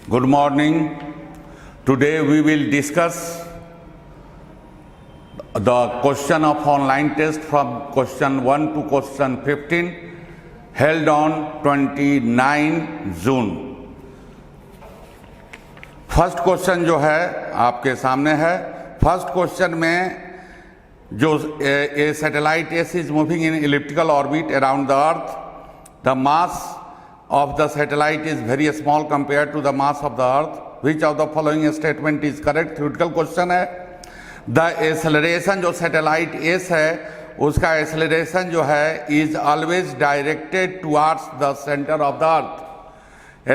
Good morning. Today we will discuss the question of online test from question 1 to question 15 held on 29 June. First question जो है आपके सामने है. First question में जो a satellite S is moving in elliptical orbit around the earth, the mass of the satellite is very small compared to the mass of the earth. Which of the following statement is correct? Theoretical question है. The acceleration जो satellite S है उसका acceleration जो है is always directed towards the center of the earth.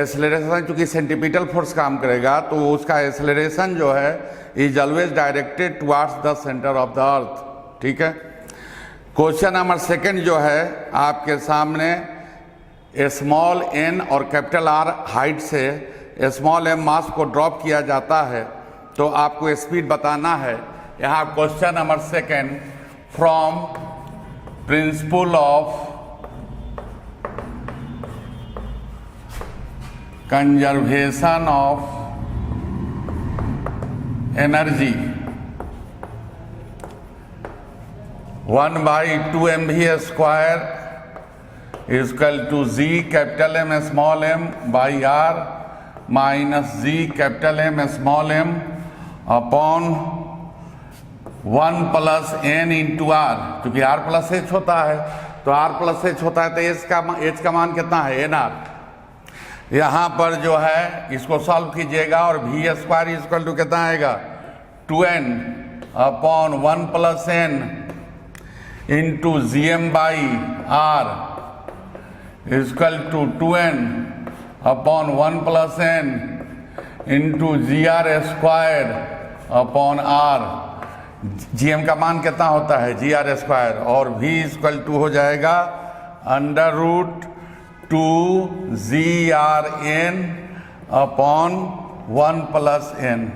acceleration चूंकि centripetal force काम करेगा तो उसका acceleration जो है is always directed towards the center of the earth. ठीक है. क्वेश्चन नंबर सेकंड जो है आपके सामने, स्मॉल एन और कैपिटल आर हाइट से स्मॉल एम मास को ड्रॉप किया जाता है तो आपको स्पीड बताना है. यहाँ question number second, from principle of conservation of energy 1/2 mv square equal to G capital M small M by R minus G capital M small M upon 1 plus N into R. क्योंकि R plus H होता है तो are plus H होता है तो H का मान कितना है? N R. यहाँ पर जो है इसको सॉल्व कीजिएगा और वी स्क्वायर इक्वल टू कितना आएगा? 2n upon 1 plus N into G M by R equal to 2n upon 1 plus N into G R square upon R. G M का मान कितना होता है? G R square. और v इक्वल टू हो जाएगा under root 2 G R N upon 1 plus N.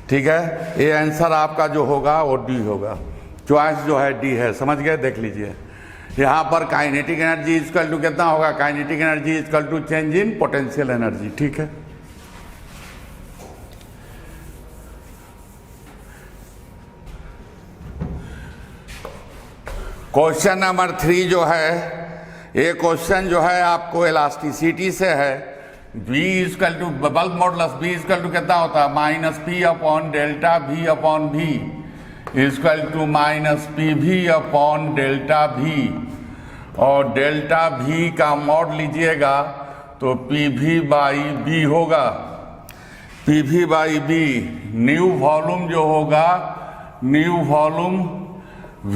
ठीक है. ये आंसर आपका जो होगा वो डी होगा. चॉइस जो है डी है. समझ गए? देख लीजिए यहाँ पर काइनेटिक एनर्जी इक्वल टू कितना होगा? Kinetic energy equal to change in potential energy. ठीक है. क्वेश्चन नंबर 3 जो है, ये क्वेश्चन जो है आपको इलास्टिसिटी से है. V equal to bulk modulus V equal to कितना होता है? Minus P upon delta V upon V equal to minus P V upon delta V. और डेल्टा V का मॉड लीजिएगा तो पी वी बाई बी होगा. P V by B. New volume जो होगा, new volume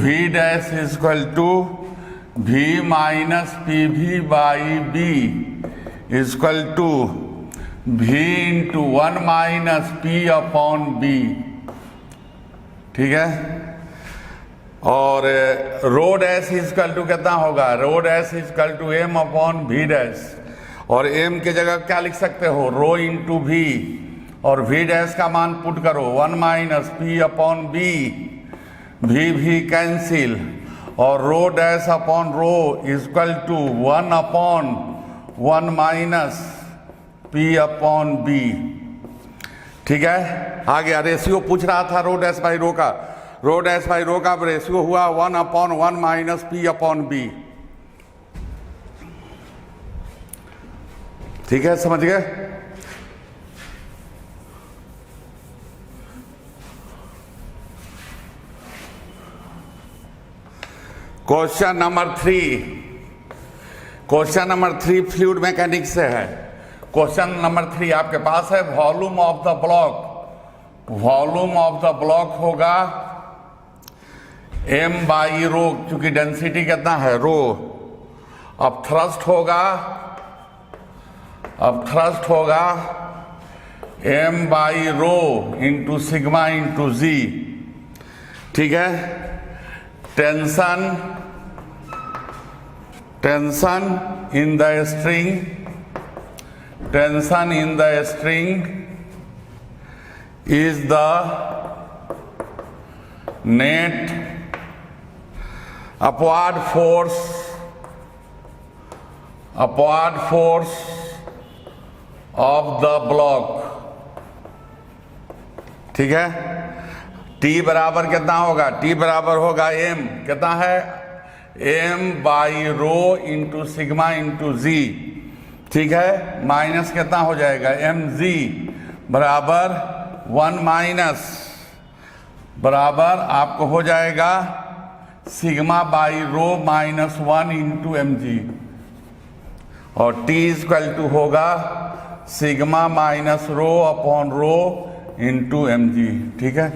V dash equal to V minus P V by B equal to V into 1 minus P upon B. ठीक है. और rho dash equal to कितना होगा? Rho dash equal to M upon V dash. और M की जगह क्या लिख सकते हो? Rho into V. और वी डैश का मान पुट करो 1 minus P upon B. V cancel और rho dash upon rho equal to 1 upon 1 minus P upon B. ठीक है. आ गया. रेशियो पूछ रहा था रो डैश बाई रो का. रो डैश बाई रो का रेशियो हुआ 1 upon 1 minus P upon B. ठीक है. समझ गए? Question number 3. Question number 3 fluid mechanics से है. क्वेश्चन नंबर 3 आपके पास है, volume of the block. Volume of the block होगा m बाई रो. क्योंकि डेंसिटी कितना है? रो. अब थ्रस्ट होगा m by rho into sigma into g. ठीक है. Tension in the string is the net upward force of the block, ठीक है। टी बराबर कितना होगा, टी बराबर होगा एम, कितना है, M by rho into sigma into g, ठीक है। माइनस कितना हो जाएगा, एम जी बराबर 1 माइनस बराबर आपको हो जाएगा sigma by rho minus 1 into M G, और टी इक्वल टू होगा sigma minus rho upon rho into M G, ठीक है।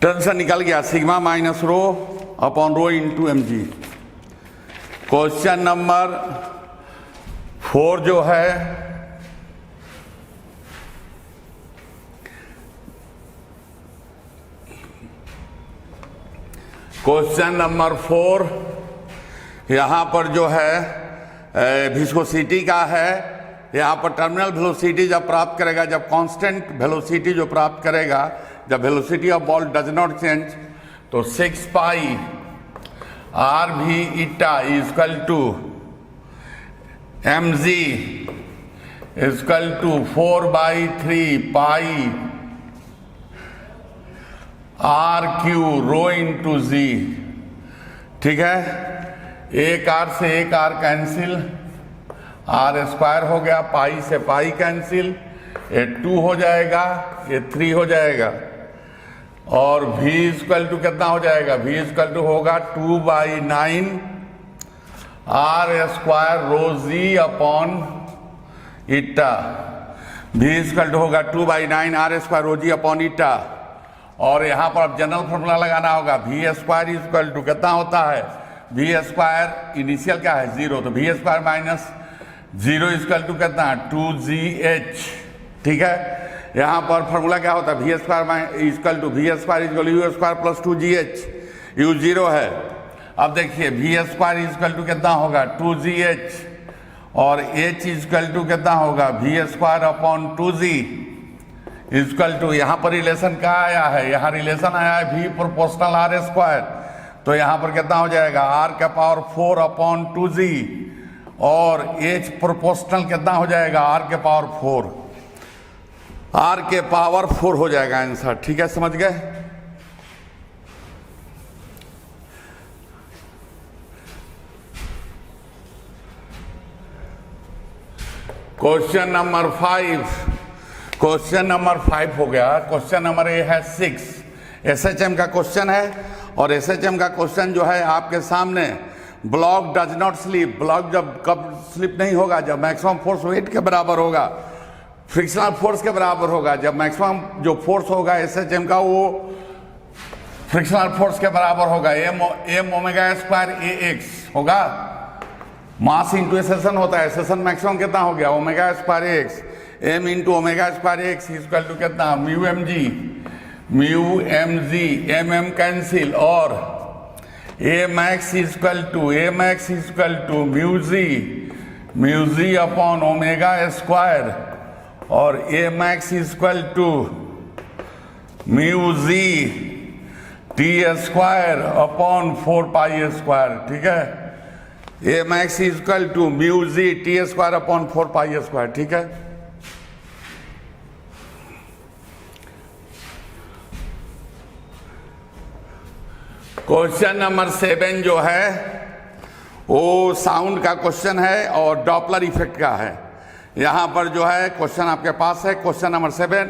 टर्म से निकल गया sigma minus rho upon rho into M G. Question number 4 जो है, क्वेश्चन नंबर 4 यहाँ पर जो है विस्कोसिटी का है। यहाँ पर टर्मिनल वेलोसिटी जब प्राप्त करेगा, जब कांस्टेंट वेलोसिटी जो प्राप्त करेगा, जब velocity of ball does not change, तो 6 पाई आर भी eta equal to M G equal to 4/3 pi R cube rho into g, ठीक है। एक आर से एक आर कैंसिल, आर स्क्वायर हो गया, पाई से पाई कैंसिल, ये 2 हो जाएगा, ये 3 हो जाएगा, और v इक्वल टू कितना हो जाएगा, v इक्वल टू होगा 2/9 R square rho G upon eta. v equal to होगा 2/9 R square rho G upon eta, और यहाँ पर अब जनरल फॉर्मूला लगाना होगा, वी स्क्वायर इक्वल टू कितना होता है, वी स्क्वायर इनिशियल क्या है 0, तो V square minus 0 equal to कितना 2gh, ठीक है। यहाँ पर फॉर्मूला क्या होता है, V square equal to V square equal U square plus 2gh, U 0 है। अब देखिए वी स्क्वायर इक्वल टू कितना होगा 2gh, और h इक्वल टू कितना होगा V square upon 2g equal to, यहाँ पर रिलेशन क्या आया है, यहाँ रिलेशन आया है v प्रोपोर्शनल आर स्क्वायर, तो यहाँ पर कितना हो जाएगा r का पावर 4 अपॉन 2g, और h प्रोपोर्शनल कितना हो जाएगा r के पावर 4, r के पावर 4 हो जाएगा आंसर, ठीक है, समझ गए। क्वेश्चन नंबर 5, क्वेश्चन नंबर 5 हो गया। क्वेश्चन नंबर ए है 6, एसएचएम का क्वेश्चन है, और एसएचएम का क्वेश्चन जो है आपके सामने, block does not slip, block जब कब स्लिप नहीं होगा, जब मैक्सिमम फोर्स वेट के बराबर होगा, फ्रिक्शनल फोर्स के बराबर होगा। जब मैक्सिमम जो फोर्स होगा एसएचएम का वो फ्रिक्शनल फोर्स के बराबर होगा, एम ओमेगा स्क्वायर ए एक्स होगा, मास इंटू एक्सेशन होता है, एक्सेशन मैक्सिमम कितना हो गया omega square X, M into omega square X equal to कितना mu M G, M M cancel, और A max equal to mu G upon omega square, और A max equal to mu G T square upon 4 pi square, ठीक है। A max equal to mu G T square upon 4 pi square, ठीक है। Question number 7 जो है वो sound का question है और डॉपलर इफेक्ट का है। यहाँ पर जो है क्वेश्चन आपके पास है, question number 7,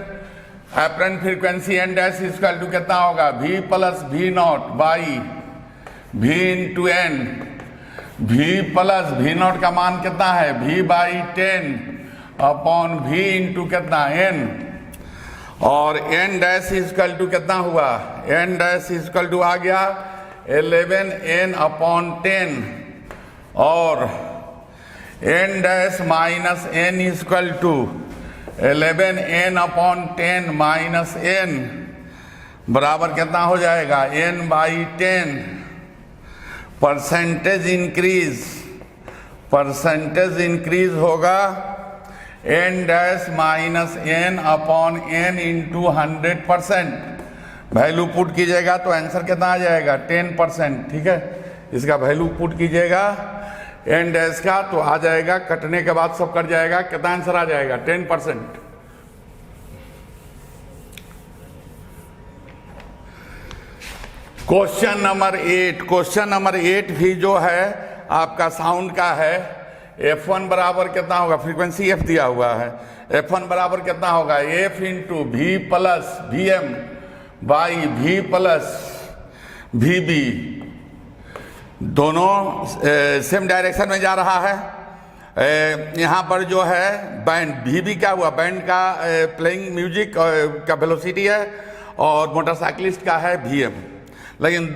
apparent frequency N dash equal to कितना होगा v plus v naught by v into N, v plus v naught का मान कितना है v/10 अपॉन v इंटू कितना n, और n डैश इक्वल टू कितना हुआ, n डैश इक्वल टू आ गया 11n अपॉन 10, और n dash minus n equal to 11n upon 10 minus n बराबर कितना हो जाएगा n/10। परसेंटेज इंक्रीज होगा n dash minus n upon n into 100%। Value put कीजिएगा तो आंसर कितना आ जाएगा 10%, ठीक है। इसका वैल्यू पुट कीजिएगा एन डैश का, तो आ जाएगा, कटने के बाद सब कट जाएगा, कितना आंसर आ जाएगा 10%। क्वेश्चन नंबर 8 भी जो है आपका साउंड का है। F1 बराबर कितना होगा, फ्रीक्वेंसी F दिया हुआ है, F1 बराबर कितना होगा, F into V plus VM by V plus VB, दोनों सेम डायरेक्शन में जा रहा है। यहाँ पर जो है बैंड VB क्या हुआ, बैंड का प्लेइंग म्यूजिक का वेलोसिटी है, और मोटरसाइकिलिस्ट का है VM। लेकिन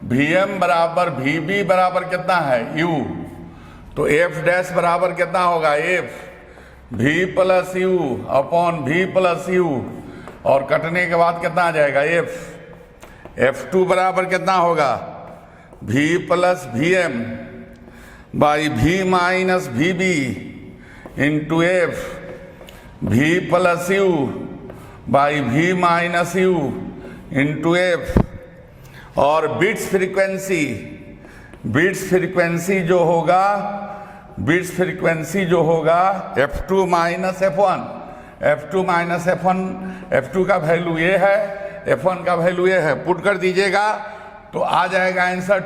VM बराबर VB बराबर कितना है U, तो F डैश बराबर कितना होगा, F V plus U upon V plus U, और कटने के बाद कितना आ जाएगा F2 बराबर कितना होगा, V plus VM by V minus VB into F V plus U by V minus U into F। और बिट्स फ्रीक्वेंसी जो होगा F2 माइनस F1, F2 का वैल्यू ये है, F1 का वैल्यू ये है, पुट कर दीजिएगा तो आ जाएगा answer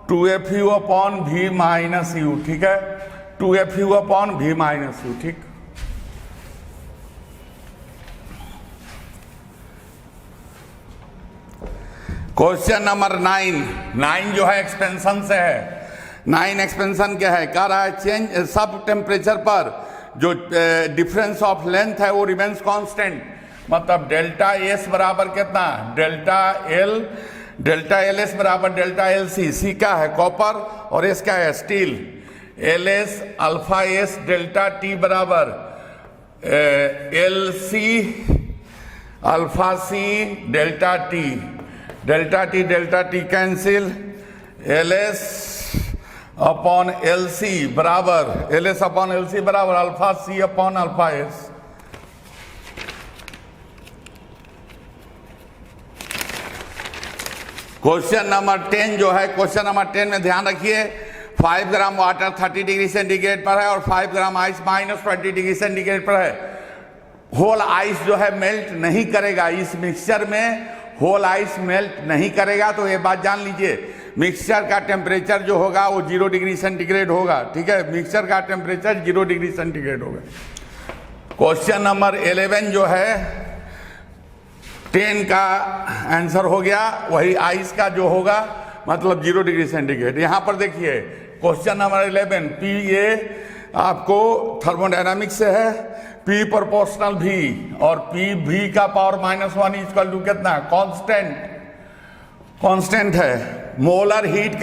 2FU upon V minus U, ठीक है, 2FU upon V minus U, ठीक। क्वेश्चन नंबर 9 जो है एक्सपेंशन से है। 9 एक्सपेंशन क्या है, कह रहा है चेंज सब टेम्परेचर पर जो डिफरेंस ऑफ लेंथ है वो रिमेन्स कांस्टेंट, मतलब डेल्टा एस बराबर कितना, डेल्टा एल एस बराबर डेल्टा एल सी। सी क्या है, कॉपर, और एस क्या है, steel. L S alpha S delta T बराबर L C alpha C delta T cancel, L S upon L C बराबर alpha C upon alpha S. Question number 10 जो है, question number 10 में ध्यान रखिए, 5 ग्राम वाटर 30 डिग्री सेंटीग्रेड पर है और 5 gram ice minus 20 degree centigrade पर है। होल आइस जो है मेल्ट नहीं करेगा, इस मिक्सचर में होल आइस मेल्ट नहीं करेगा, तो ये बात जान लीजिए, मिक्सचर का टेम्परेचर जो होगा वो 0 डिग्री सेंटीग्रेड होगा, ठीक है, मिक्सचर का टेम्परेचर 0 डिग्री सेंटीग्रेड होगा। क्वेश्चन नंबर 11 जो है 10 का आंसर हो गया, वही आइस का जो होगा मतलब 0 डिग्री सेंटीग्रेड। यहाँ पर देखिए क्वेश्चन नंबर 11 P ये आपको थर्मोडायनामिक्स से है, P प्रोपोर्शनल V और P V का पावर -1 इक्वल टू कितना, कांस्टेंट है। मोलर हीट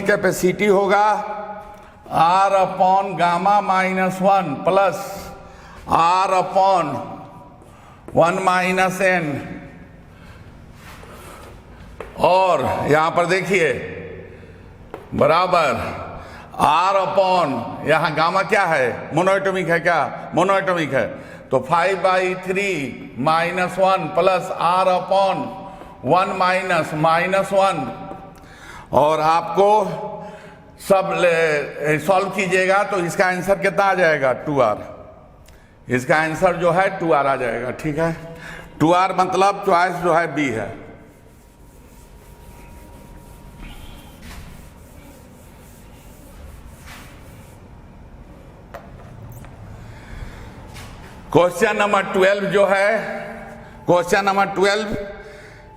कैपेसिटी होगा R upon gamma -1 plus R upon 1 minus N, और यहां पर देखिए बराबर R अपॉन, यहां गामा क्या है, मोनोएटॉमिक है, क्या मोनोएटॉमिक है, तो 5/3 -1 प्लस R अपॉन 1 माइनस 1, और आपको सब सॉल्व कीजिएगा तो इसका आंसर कितना आ जाएगा 2R। इसका आंसर जो है 2R आ जाएगा, ठीक है। 2R मतलब चॉइस जो है B है। क्वेश्चन नंबर 12 जो है, क्वेश्चन नंबर 12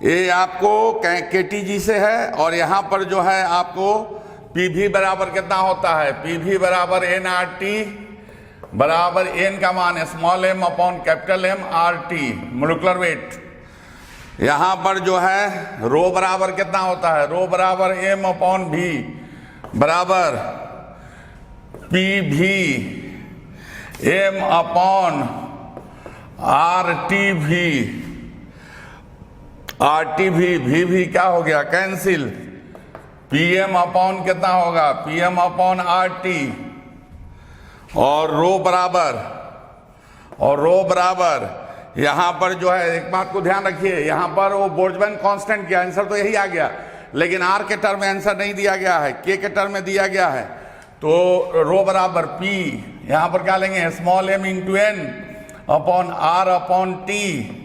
ये आपको KTG से है, और यहाँ पर जो है आपको PV बराबर कितना होता है, PV बराबर nRT बराबर n का मान small m upon capital M RT molecular weight. यहाँ पर जो है रो बराबर कितना होता है, रो बराबर m अपॉन V बराबर PV m अपॉन RTV भी क्या हो गया, कैंसिल, PM अपॉन कितना होगा, PM अपॉन RT, और रो बराबर यहाँ पर जो है एक बात को ध्यान रखिए, यहाँ पर वो बोल्ट्जमैन कांस्टेंट किया, आंसर तो यही आ गया, लेकिन आर के टर्म में आंसर नहीं दिया गया है, के टर्म में दिया गया है। तो रो बराबर पी, यहाँ पर क्या लेंगे, small M into N upon R upon T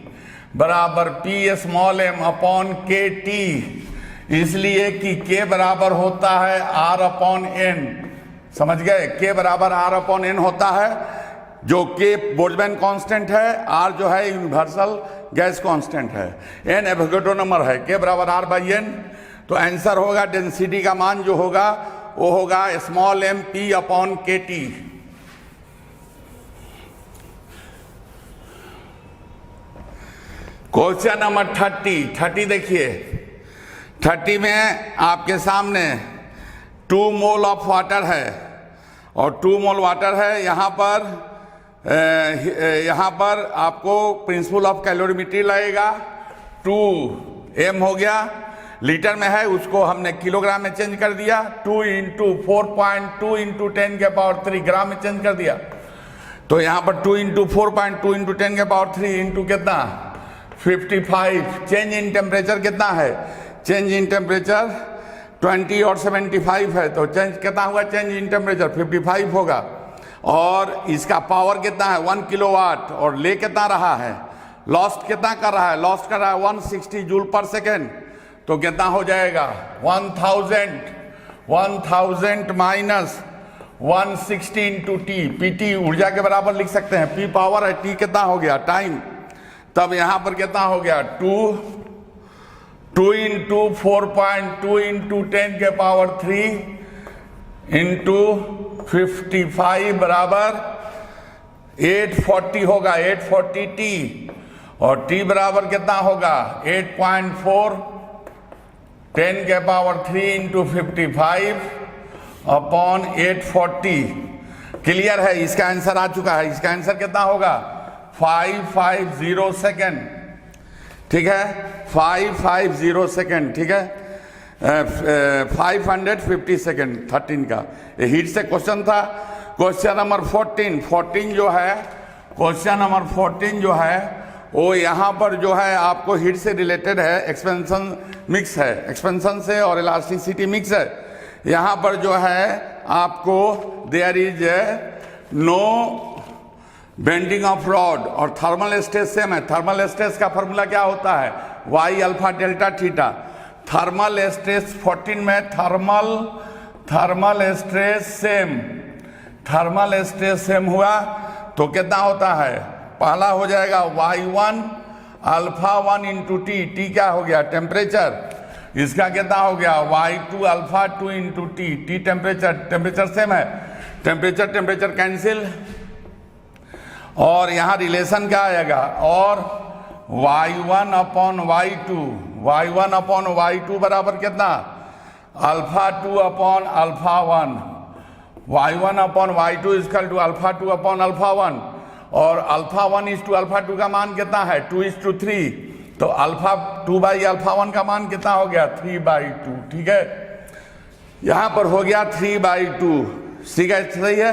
बराबर P small M upon K T, इसलिए कि के बराबर होता है आर अपॉन एन। समझ गए, के बराबर आर अपॉन एन होता है, जो के बोल्ट्जमैन कांस्टेंट है, आर जो है यूनिवर्सल गैस कांस्टेंट है, एन एवोगाड्रो नंबर है, के बराबर आर बाई एन। तो आंसर होगा डेंसिटी का मान जो होगा वो होगा small M P upon K T. Question number 30 देखिए, 30 में आपके सामने 2 मोल ऑफ वाटर है और 2 मोल वाटर है। यहाँ पर आपको प्रिंसिपल ऑफ कैलोरीमेट्री लगेगा, 2m हो गया, लीटर में है उसको हमने किलोग्राम में चेंज कर दिया, 2 इंटू 4.2 इंटू 10 के पावर 3 ग्राम में चेंज कर दिया। तो यहाँ पर 2 इंटू 4.2 इंटू 10 के पावर 3 इंटू कितना 55। चेंज इन टेम्परेचर कितना है, चेंज इन टेम्परेचर 20 और 75 है, तो चेंज कितना हुआ, चेंज इन टेम्परेचर 55 होगा। और इसका पावर कितना है 1 किलोवाट, और ले कितना रहा है, लॉस्ट कितना कर रहा है, लॉस्ट कर रहा है 160 जूल पर सेकेंड। तो कितना हो जाएगा 1000 minus 160 into T, P T ऊर्जा के बराबर लिख सकते हैं, पी पावर है, टी कितना हो गया टाइम। तब यहां पर कितना हो गया 2 इंटू 4.2 इंटू 10 के पावर 3 इंटू 55 बराबर 840 होगा, 840 टी, और टी बराबर कितना होगा 8.4 10 के पावर 3 इंटू 55 अपॉन 840। क्लियर है, इसका आंसर आ चुका है। इसका आंसर कितना होगा 550 सेकेंड, ठीक है, 550 सेकेंड, ठीक है, 550 सेकेंड 13 का। ये हीट से क्वेश्चन था। क्वेश्चन नंबर 14 जो है, क्वेश्चन नंबर 14 जो है वो यहाँ पर जो है आपको हीट से रिलेटेड है, एक्सपेंशन मिक्स है, एक्सपेंशन से और इलास्टिसिटी मिक्स है। यहाँ पर जो है आपको there is no bending of rod और थर्मल स्ट्रेस सेम है। थर्मल स्ट्रेस का फॉर्मूला क्या होता है, Y alpha delta theta. Thermal stress 14 में थर्मल स्ट्रेस सेम हुआ तो कितना होता है, पहला हो जाएगा y1 alpha 1 into t, T क्या हो गया टेम्परेचर, इसका कितना हो गया y2 alpha 2 into t, T temperature same है, टेम्परेचर कैंसिल, और यहाँ रिलेशन क्या आएगा, और y1 अपॉन y2 बराबर कितना alpha 2 upon alpha 1, y1 upon y2 equal to alpha 2 upon alpha 1, और अल्फा 1 इज टू अल्फा 2 का मान कितना है 2:3, तो अल्फा 2 बाई अल्फा 1 का मान कितना हो गया 3/2, ठीक है, यहाँ पर हो गया 3/2, ठीक है, सही है।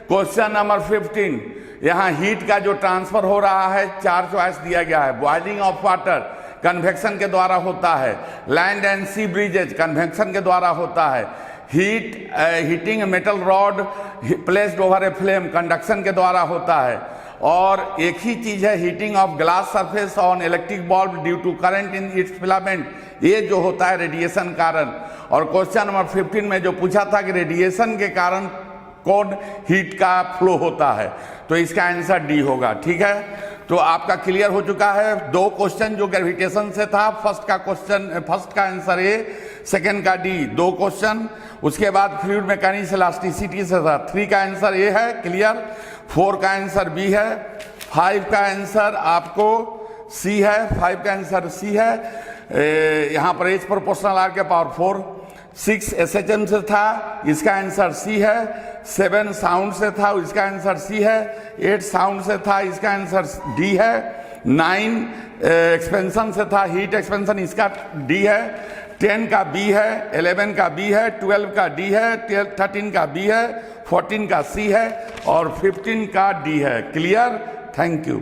क्वेश्चन नंबर 15, यहाँ हीट का जो ट्रांसफर हो रहा है 4 चॉइस दिया गया है। बॉइलिंग ऑफ वाटर कन्वेक्शन के द्वारा होता है, land and sea breezes convection के द्वारा होता है, heating metal rod placed over a flame conduction के द्वारा होता है, और एक ही चीज है heating of glass surface on electric bulb due to current in its filament, ये जो होता है रेडिएशन कारण। और क्वेश्चन नंबर 15 में जो पूछा था कि रेडिएशन के कारण कौन हीट का फ्लो होता है, तो इसका आंसर डी होगा, ठीक है। तो आपका क्लियर हो चुका है 2 क्वेश्चन जो ग्रेविटेशन से था, फर्स्ट का आंसर ए, सेकंड का डी, 2 क्वेश्चन। उसके बाद फ्लूइड मैकेनिक्स इलास्टिसिटी से था, 3 का आंसर ए है, क्लियर, 4 का आंसर बी है, 5 का आंसर आपको सी है, 5 का आंसर सी है, यहाँ पर एच प्रोपोर्शनल आर के पावर 4, 6 एसएचएम से था, इसका आंसर सी है, 7 साउंड से था, इसका आंसर सी है, 8 साउंड से था, इसका आंसर डी है, 9 एक्सपेंशन से था, हीट एक्सपेंशन, इसका डी है, 10 का बी है, 11 का बी है, 12 का डी है, 13 का बी है, 14 का सी है, और 15 का डी है, clear, thank you.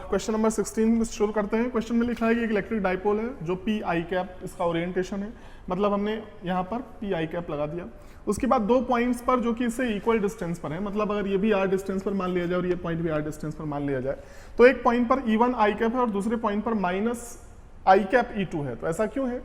Question number 16 शुरू करते हैं। क्वेश्चन में लिखा है कि एक इलेक्ट्रिक डाइपोल है जो पी आई कैप इसका ओरिएंटेशन है, मतलब हमने यहाँ पर पी आई कैप लगा दिया। उसके बाद दो पॉइंट्स पर जो कि इससे इक्वल डिस्टेंस पर है, मतलब अगर ये भी आर डिस्टेंस पर मान लिया जाए और ये पॉइंट भी आर डिस्टेंस पर मान लिया जाए, तो एक पॉइंट पर E1 आई कैप है और दूसरे पॉइंट पर माइनस आई कैप E2 है। तो ऐसा क्यों है?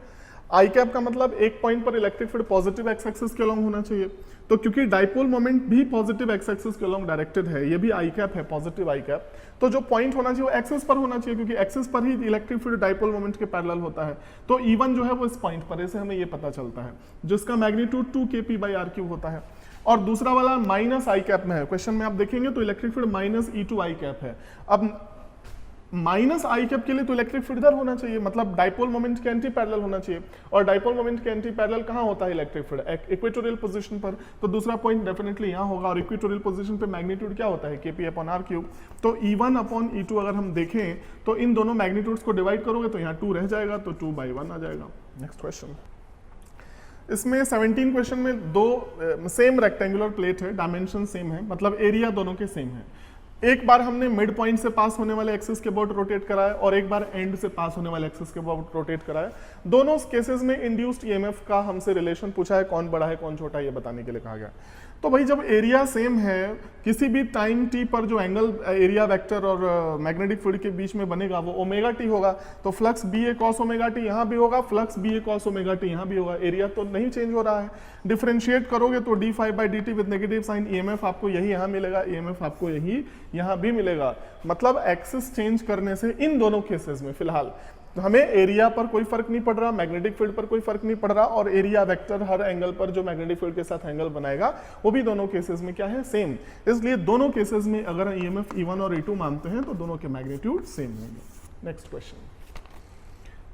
आई कैप का मतलब एक पॉइंट पर electric field positive x axis के अलोंग होना चाहिए, तो क्योंकि डाइपोल मोमेंट भी पॉजिटिव एक्स एक्सिस के अलोंग डायरेक्टेड है, ये भी आई कैप है, पॉजिटिव आई कैप, तो जो पॉइंट होना चाहिए वो एक्सिस पर होना चाहिए, क्योंकि एक्सिस पर ही इलेक्ट्रिक फील्ड डाइपोल मोमेंट के पैरेलल होता है। तो E1 जो है वो इस पॉइंट पर है, इससे हमें ये पता चलता है, जिसका मैग्नीट्यूड 2kp/r³ होता है। और दूसरा वाला माइनस आई कैप में है। क्वेश्चन में आप देखेंगे तो इलेक्ट्रिक फील्ड माइनस E2 आई कैप है। अब माइनस आई कैप के लिए तो इलेक्ट्रिक फील्ड इधर होना चाहिए, मतलब डाइपोल मोमेंट के एंटी पैरेलल होना चाहिए, और डाइपोल मोमेंट के एंटी पैरेलल कहाँ होता है इलेक्ट्रिक फील्ड? इक्वेटोरियल पोजीशन पर। तो दूसरा पॉइंट डेफिनेटली यहाँ होगा, और इक्वेटोरियल पोजीशन पे मैग्नीट्यूड क्या होता है? kp/r³। तो E1/E2 अगर हम देखें तो इन दोनों मैग्नीट्यूड्स को डिवाइड करोगे तो यहाँ 2 रह जाएगा, तो 2/1 आ जाएगा। नेक्स्ट क्वेश्चन, इसमें 17 क्वेश्चन में दो सेम रेक्टेंगुलर प्लेट है, डायमेंशन सेम है, मतलब एरिया दोनों के सेम है। एक बार हमने मिड पॉइंट से पास होने वाले एक्सिस के अबाउट रोटेट कराया और एक बार एंड से पास होने वाले एक्सिस के अबाउट रोटेट कराया। दोनों केसेस में इंड्यूस्ड ईएमएफ का हमसे रिलेशन पूछा है, कौन बड़ा है कौन छोटा है, ये बताने के लिए कहा गया। तो भाई जब एरिया सेम है, किसी भी टाइम t पर जो एंगल एरिया वेक्टर और मैग्नेटिक फील्ड के बीच में बनेगा वो ओमेगा टी होगा, तो flux BA cos omega T यहाँ भी होगा, flux BA cos omega T यहाँ भी होगा। एरिया तो नहीं चेंज हो रहा है। डिफरेंशिएट करोगे तो d∅/dt with negative sign, EMF आपको यही यहाँ मिलेगा, ईएमएफ आपको यही यहाँ भी मिलेगा। मतलब एक्सिस चेंज करने से इन दोनों केसेस में फिलहाल तो हमें एरिया पर कोई फर्क नहीं पड़ रहा, मैग्नेटिक फील्ड पर कोई फर्क नहीं पड़ रहा, और एरिया वेक्टर हर एंगल पर जो मैग्नेटिक फील्ड के साथ एंगल बनाएगा वो भी दोनों केसेस में क्या है? सेम। इसलिए दोनों केसेस में अगर ईएमएफ E1 और E2 मानते हैं तो दोनों के मैग्नीट्यूड सेम होंगे। नेक्स्ट क्वेश्चन,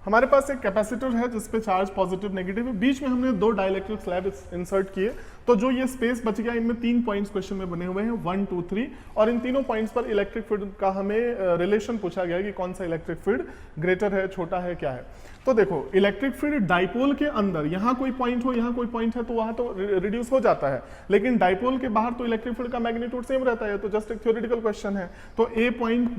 हमारे पास एक कैपेसिटर है जिसपे चार्ज पॉजिटिव नेगेटिव है, बीच में हमने दो डाइलेक्ट्रिक स्लैब इंसर्ट किए, तो जो ये स्पेस बच गया, इनमें 3 पॉइंट्स क्वेश्चन में बने हुए हैं 1, 2, 3, और इन तीनों पॉइंट्स पर इलेक्ट्रिक फील्ड का हमें रिलेशन पूछा गया है कि कौन सा इलेक्ट्रिक फील्ड ग्रेटर है, छोटा है, क्या है। तो देखो इलेक्ट्रिक फील्ड डाइपोल के अंदर यहाँ कोई पॉइंट हो, यहाँ कोई पॉइंट है, तो वहां तो रिड्यूस हो जाता है, लेकिन डाइपोल के बाहर तो इलेक्ट्रिक फील्ड का मैग्नीट्यूड सेम रहता है। तो जस्ट एक थ्योरेटिकल क्वेश्चन है। तो ए पॉइंट